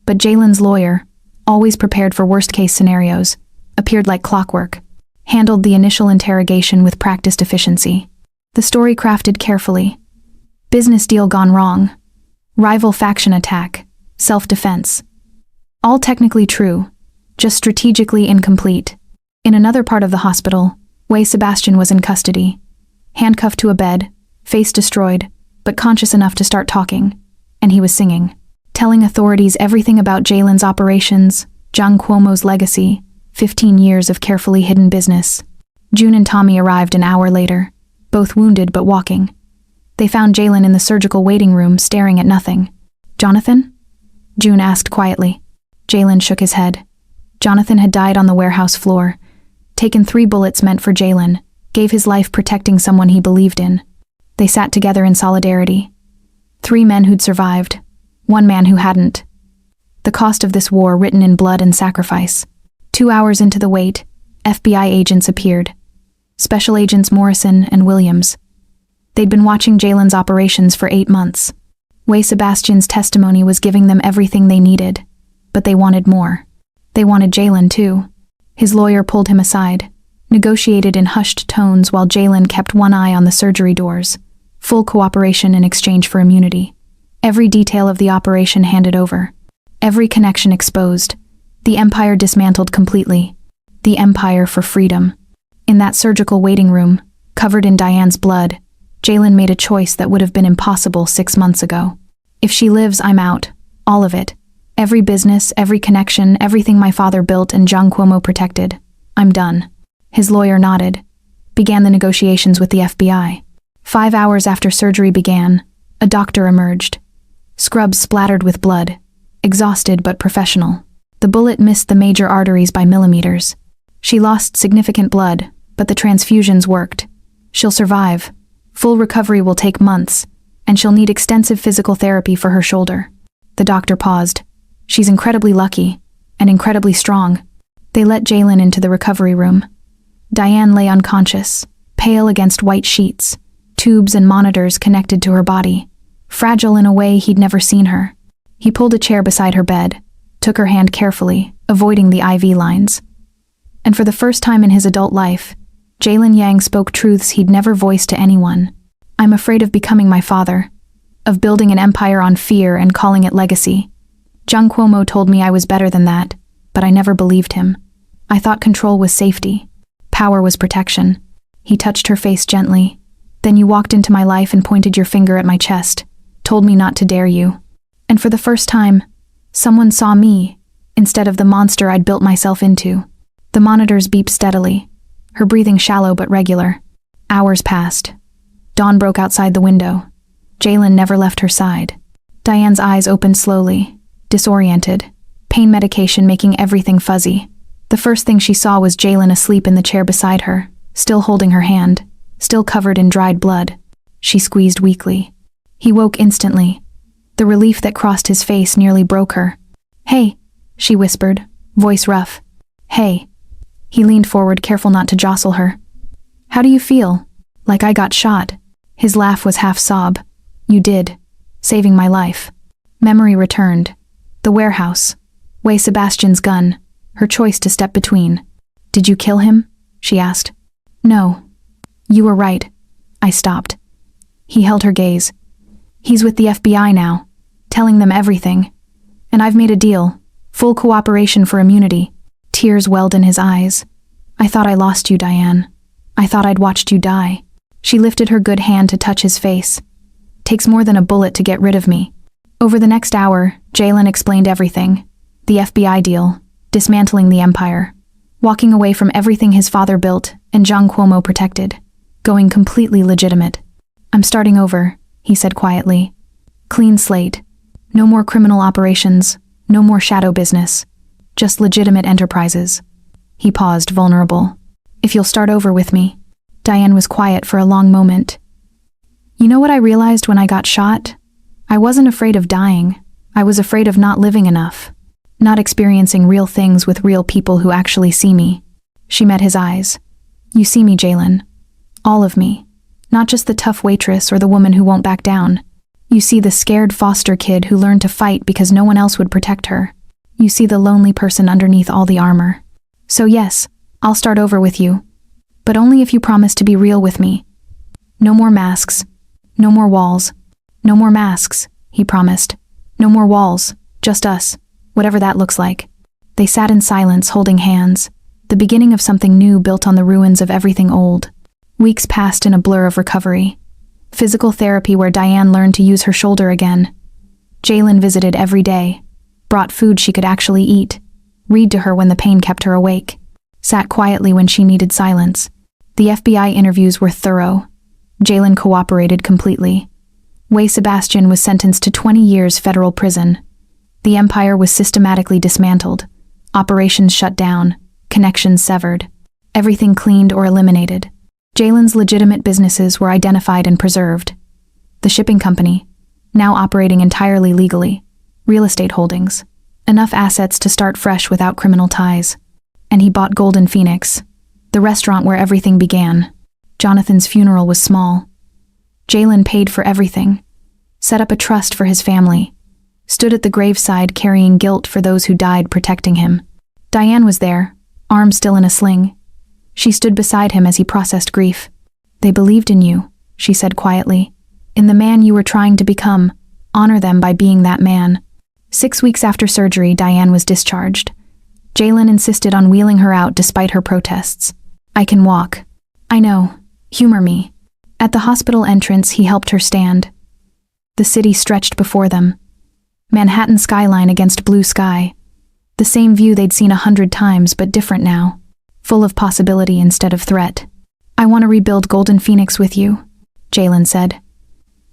But Jalen's lawyer, always prepared for worst-case scenarios, appeared like clockwork, handled the initial interrogation with practiced efficiency. The story crafted carefully. Business deal gone wrong. Rival faction attack. Self-defense. All technically true, just strategically incomplete. In another part of the hospital, Sebastian was in custody, handcuffed to a bed, face destroyed, but conscious enough to start talking. And he was singing, telling authorities everything about Jalen's operations, John Cuomo's legacy, 15 years of carefully hidden business. June and Tommy arrived an hour later, both wounded but walking. They found Jalen in the surgical waiting room, staring at nothing. "Jonathan?" June asked quietly. Jalen shook his head. Jonathan had died on the warehouse floor, taken 3 bullets meant for Jalen, gave his life protecting someone he believed in. They sat together in solidarity. 3 men who'd survived, 1 man who hadn't. The cost of this war written in blood and sacrifice. 2 hours into the wait, FBI agents appeared. Special Agents Morrison and Williams. They'd been watching Jalen's operations for 8 months. Sebastian's testimony was giving them everything they needed, but they wanted more. They wanted Jalen too. His lawyer pulled him aside, negotiated in hushed tones while Jalen kept one eye on the surgery doors. Full cooperation in exchange for immunity. Every detail of the operation handed over. Every connection exposed. The empire dismantled completely. The empire for freedom. In that surgical waiting room, covered in Diane's blood, Jalen made a choice that would have been impossible 6 months ago. If she lives, I'm out. All of it. Every business, every connection, everything my father built and John Cuomo protected. I'm done. His lawyer nodded. Began the negotiations with the FBI. 5 hours after surgery began, a doctor emerged. Scrubs splattered with blood. Exhausted but professional. The bullet missed the major arteries by millimeters. She lost significant blood, but the transfusions worked. She'll survive. Full recovery will take months, and she'll need extensive physical therapy for her shoulder. The doctor paused. She's incredibly lucky, and incredibly strong. They let Jalen into the recovery room. Diane lay unconscious, pale against white sheets, tubes and monitors connected to her body, fragile in a way he'd never seen her. He pulled a chair beside her bed, took her hand carefully, avoiding the IV lines. And for the first time in his adult life, Jalen Yang spoke truths he'd never voiced to anyone. "I'm afraid of becoming my father, of building an empire on fear and calling it legacy. John Cuomo told me I was better than that, but I never believed him. I thought control was safety. Power was protection." He touched her face gently. "Then you walked into my life and pointed your finger at my chest, told me not to dare you. And for the first time, someone saw me, instead of the monster I'd built myself into." The monitors beeped steadily, her breathing shallow but regular. Hours passed. Dawn broke outside the window. Jalen never left her side. Diane's eyes opened slowly, disoriented, pain medication making everything fuzzy. The first thing she saw was Jalen asleep in the chair beside her, still holding her hand, still covered in dried blood. She squeezed weakly. He woke instantly. The relief that crossed his face nearly broke her. "Hey," she whispered, voice rough. "Hey." He leaned forward, careful not to jostle her. "How do you feel?" "Like I got shot." His laugh was half sob. "You did. Saving my life." Memory returned. The warehouse. Sebastian's gun. Her choice to step between. "Did you kill him?" she asked. "No." "You were right." I stopped. He held her gaze. "He's with the FBI now, telling them everything. And I've made a deal. Full cooperation for immunity. Tears welled in his eyes. I thought I lost you, Diane. I thought I'd watched you die. She lifted her good hand to touch his face. Takes more than a bullet to get rid of me. Over the next hour, Jalen explained everything. The FBI deal, dismantling the empire, walking away from everything his father built and John Cuomo protected, going completely legitimate. I'm starting over, he said quietly. Clean slate. No more criminal operations, no more shadow business. Just legitimate enterprises. He paused, vulnerable. If you'll start over with me. Diane was quiet for a long moment. You know what I realized when I got shot? I wasn't afraid of dying. I was afraid of not living enough. Not experiencing real things with real people who actually see me. She met his eyes. You see me, Jalen. All of me. Not just the tough waitress or the woman who won't back down. You see the scared foster kid who learned to fight because no one else would protect her. You see the lonely person underneath all the armor. So yes, I'll start over with you. But only if you promise to be real with me. No more masks. No more walls. No more masks, he promised. No more walls. Just us. Whatever that looks like. They sat in silence, holding hands. The beginning of something new built on the ruins of everything old. Weeks passed in a blur of recovery. Physical therapy where Diane learned to use her shoulder again. Jalen visited every day. Brought food she could actually eat. Read to her when the pain kept her awake. Sat quietly when she needed silence. The FBI interviews were thorough. Jalen cooperated completely. Wei Sebastian was sentenced to 20 years federal prison. The empire was systematically dismantled. Operations shut down. Connections severed. Everything cleaned or eliminated. Jalen's legitimate businesses were identified and preserved. The shipping company, now operating entirely legally. Real estate holdings. Enough assets to start fresh without criminal ties. And he bought Golden Phoenix, the restaurant where everything began. Jonathan's funeral was small. Jalen paid for everything. Set up a trust for his family. Stood at the graveside carrying guilt for those who died protecting him. Diane was there, arm still in a sling. She stood beside him as he processed grief. They believed in you, she said quietly. In the man you were trying to become. Honor them by being that man. 6 weeks after surgery, Diane was discharged. Jalen insisted on wheeling her out despite her protests. I can walk. I know. Humor me. At the hospital entrance, he helped her stand. The city stretched before them. Manhattan skyline against blue sky. The same view they'd seen 100 times, but different now. Full of possibility instead of threat. I want to rebuild Golden Phoenix with you, Jalen said.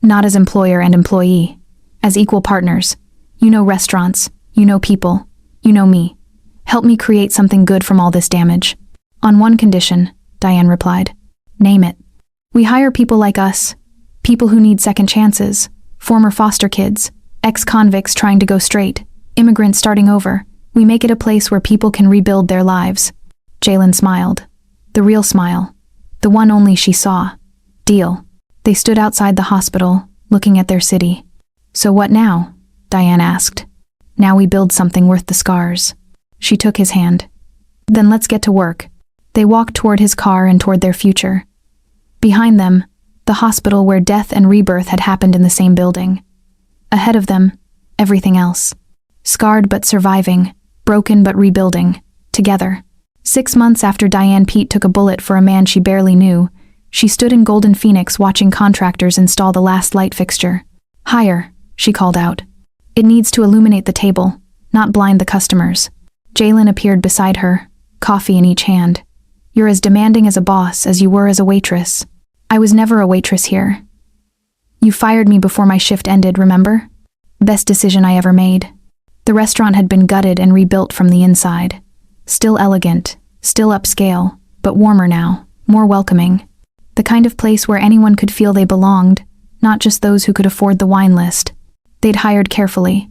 Not as employer and employee. As equal partners. You know restaurants. You know people. You know me. Help me create something good from all this damage. On one condition, Diane replied. Name it. We hire people like us. People who need second chances. Former foster kids. Ex-convicts trying to go straight. Immigrants starting over. We make it a place where people can rebuild their lives. Jalen smiled. The real smile. The one only she saw. Deal. They stood outside the hospital, looking at their city. So what now? Diane asked. Now we build something worth the scars. She took his hand. Then let's get to work. They walked toward his car and toward their future. Behind them, the hospital where death and rebirth had happened in the same building. Ahead of them, everything else. Scarred but surviving, broken but rebuilding, together. 6 months after Diane Pete took a bullet for a man she barely knew, she stood in Golden Phoenix watching contractors install the last light fixture. Higher, she called out. It needs to illuminate the table, not blind the customers. Jalen appeared beside her, coffee in each hand. You're as demanding as a boss as you were as a waitress. I was never a waitress here. You fired me before my shift ended, remember? Best decision I ever made. The restaurant had been gutted and rebuilt from the inside. Still elegant, still upscale, but warmer now, more welcoming. The kind of place where anyone could feel they belonged, not just those who could afford the wine list. They'd hired carefully.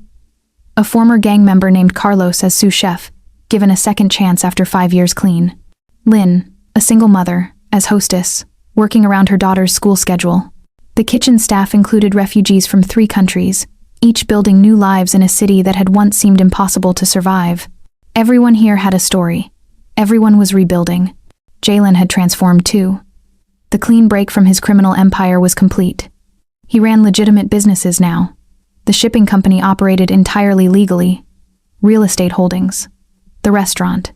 A former gang member named Carlos as sous chef, given a second chance after 5 years clean. Lynn, a single mother, as hostess, working around her daughter's school schedule. The kitchen staff included refugees from 3 countries, each building new lives in a city that had once seemed impossible to survive. Everyone here had a story. Everyone was rebuilding. Jalen had transformed too. The clean break from his criminal empire was complete. He ran legitimate businesses now. The shipping company operated entirely legally. real estate holdings, the restaurant.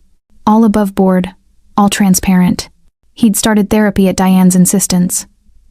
All above board, all transparent. He'd started therapy at Diane's insistence,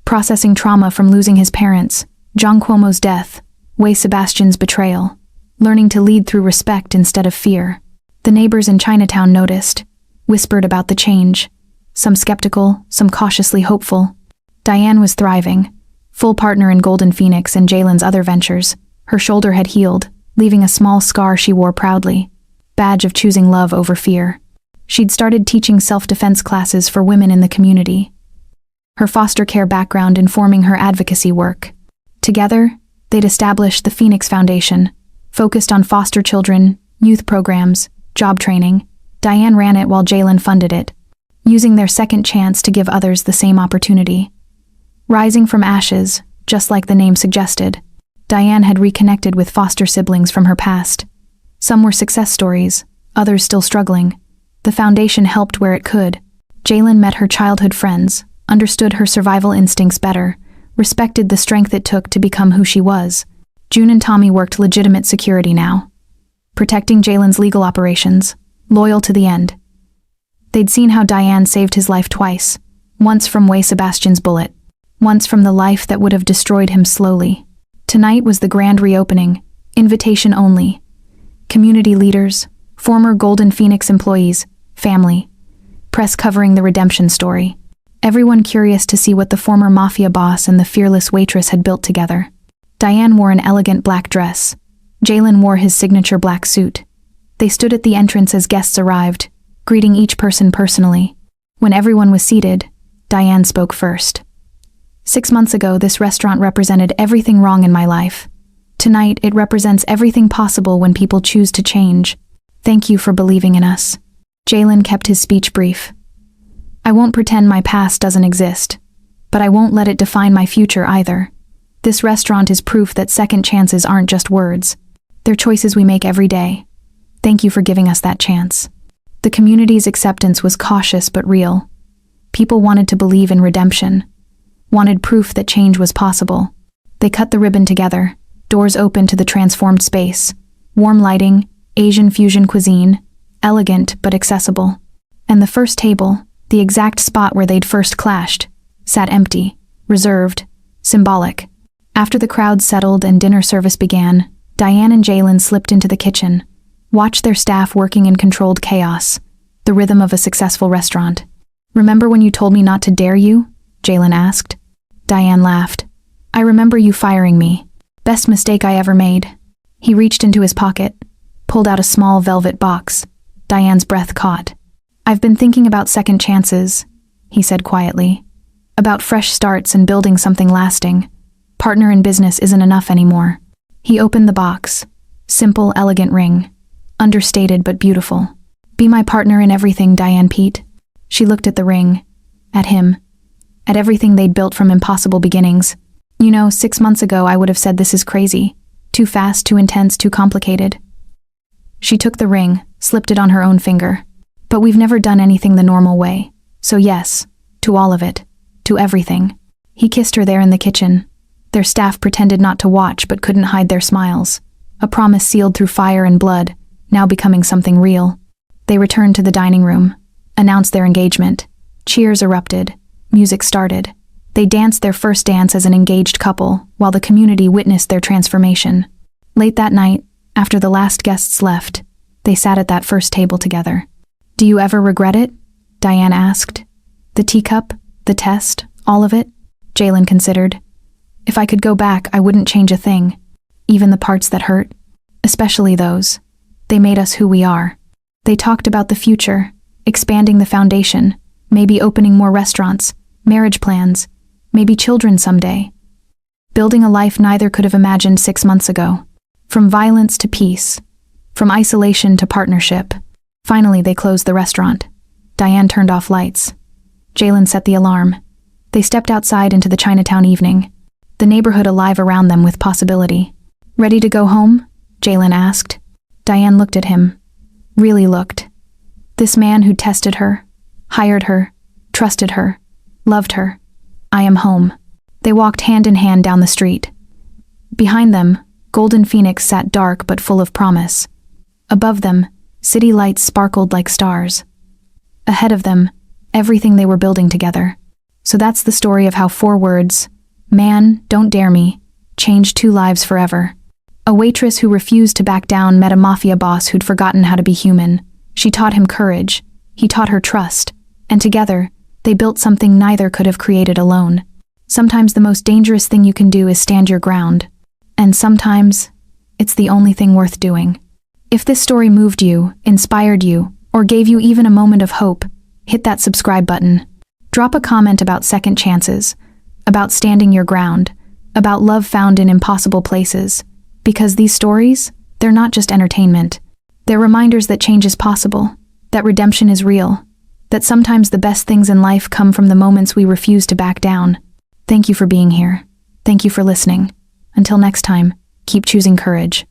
processing trauma from losing his parents, John Cuomo's death, Wei Sebastian's betrayal, learning to lead through respect instead of fear. The neighbors in Chinatown noticed, whispered about the change, some skeptical, some cautiously hopeful. Diane was thriving, full partner in Golden Phoenix and Jalen's other ventures. Her shoulder had healed, leaving a small scar she wore proudly, badge of choosing love over fear. She'd started teaching self-defense classes for women in the community, her foster care background informing her advocacy work. Together, they'd established the Phoenix Foundation, focused on foster children, youth programs, job training. Diane ran it while Jalen funded it, using their second chance to give others the same opportunity. Rising from ashes, just like the name suggested, Diane had reconnected with foster siblings from her past. Some were success stories, others still struggling. The foundation helped where it could. Jalen met her childhood friends, understood her survival instincts better, respected the strength it took to become who she was. June and Tommy worked legitimate security now, protecting Jalen's legal operations, loyal to the end. They'd seen how Diane saved his life twice, once from Wei Sebastian's bullet, once from the life that would have destroyed him slowly. Tonight was the grand reopening, invitation only. Community leaders, former Golden Phoenix employees, family, press covering the redemption story. Everyone curious to see what the former mafia boss and the fearless waitress had built together. Diane wore an elegant black dress. Jalen wore his signature black suit. They stood at the entrance as guests arrived, greeting each person personally. When everyone was seated, Diane spoke first. 6 months ago, this restaurant represented everything wrong in my life. Tonight, it represents everything possible when people choose to change. Thank you for believing in us. Jalen kept his speech brief. I won't pretend my past doesn't exist, but I won't let it define my future either. This restaurant is proof that second chances aren't just words. They're choices we make every day. Thank you for giving us that chance. The community's acceptance was cautious but real. People wanted to believe in redemption, wanted proof that change was possible. They cut the ribbon together, doors open to the transformed space, warm lighting, Asian fusion cuisine, elegant but accessible. And the first table, the exact spot where they'd first clashed, sat empty, reserved, symbolic. After the crowd settled and dinner service began, Diane and Jalen slipped into the kitchen, watched their staff working in controlled chaos, the rhythm of a successful restaurant. Remember when you told me not to dare you? Jalen asked. Diane laughed. I remember you firing me. Best mistake I ever made. He reached into his pocket, pulled out a small velvet box. Diane's breath caught. I've been thinking about second chances, he said quietly. About fresh starts and building something lasting. Partner in business isn't enough anymore. He opened the box. Simple, elegant ring. Understated but beautiful. Be my partner in everything, Diane Pete. She looked at the ring. At him. At everything they'd built from impossible beginnings. 6 months ago I would have said this is crazy. Too fast, too intense, too complicated. She took the ring, slipped it on her own finger. But we've never done anything the normal way. So yes, to all of it. To everything. He kissed her there in the kitchen. Their staff pretended not to watch but couldn't hide their smiles. A promise sealed through fire and blood, now becoming something real. They returned to the dining room, announced their engagement. Cheers erupted. Music started. They danced their first dance as an engaged couple, while the community witnessed their transformation. Late that night, after the last guests left, they sat at that first table together. Do you ever regret it? Diane asked. The teacup, the test, all of it? Jalen considered. If I could go back, I wouldn't change a thing. Even the parts that hurt. Especially those. They made us who we are. They talked about the future, expanding the foundation, maybe opening more restaurants, marriage plans, maybe children someday. Building a life neither could have imagined 6 months ago. From violence to peace. From isolation to partnership. Finally, they closed the restaurant. Diane turned off lights. Jalen set the alarm. They stepped outside into the Chinatown evening, the neighborhood alive around them with possibility. Ready to go home? Jalen asked. Diane looked at him. Really looked. This man who tested her, hired her, trusted her, loved her. I am home. They walked hand in hand down the street. Behind them, Golden Phoenix sat dark but full of promise. Above them, city lights sparkled like stars. Ahead of them, everything they were building together. So that's the story of how 4 words, "Man, don't dare me," changed 2 lives forever. A waitress who refused to back down met a mafia boss who'd forgotten how to be human. She taught him courage, he taught her trust, and together, they built something neither could have created alone. Sometimes the most dangerous thing you can do is stand your ground. And sometimes, it's the only thing worth doing. If this story moved you, inspired you, or gave you even a moment of hope, hit that subscribe button. Drop a comment about second chances, about standing your ground, about love found in impossible places. Because these stories, they're not just entertainment. They're reminders that change is possible, that redemption is real, that sometimes the best things in life come from the moments we refuse to back down. Thank you for being here. Thank you for listening. Until next time, keep choosing courage.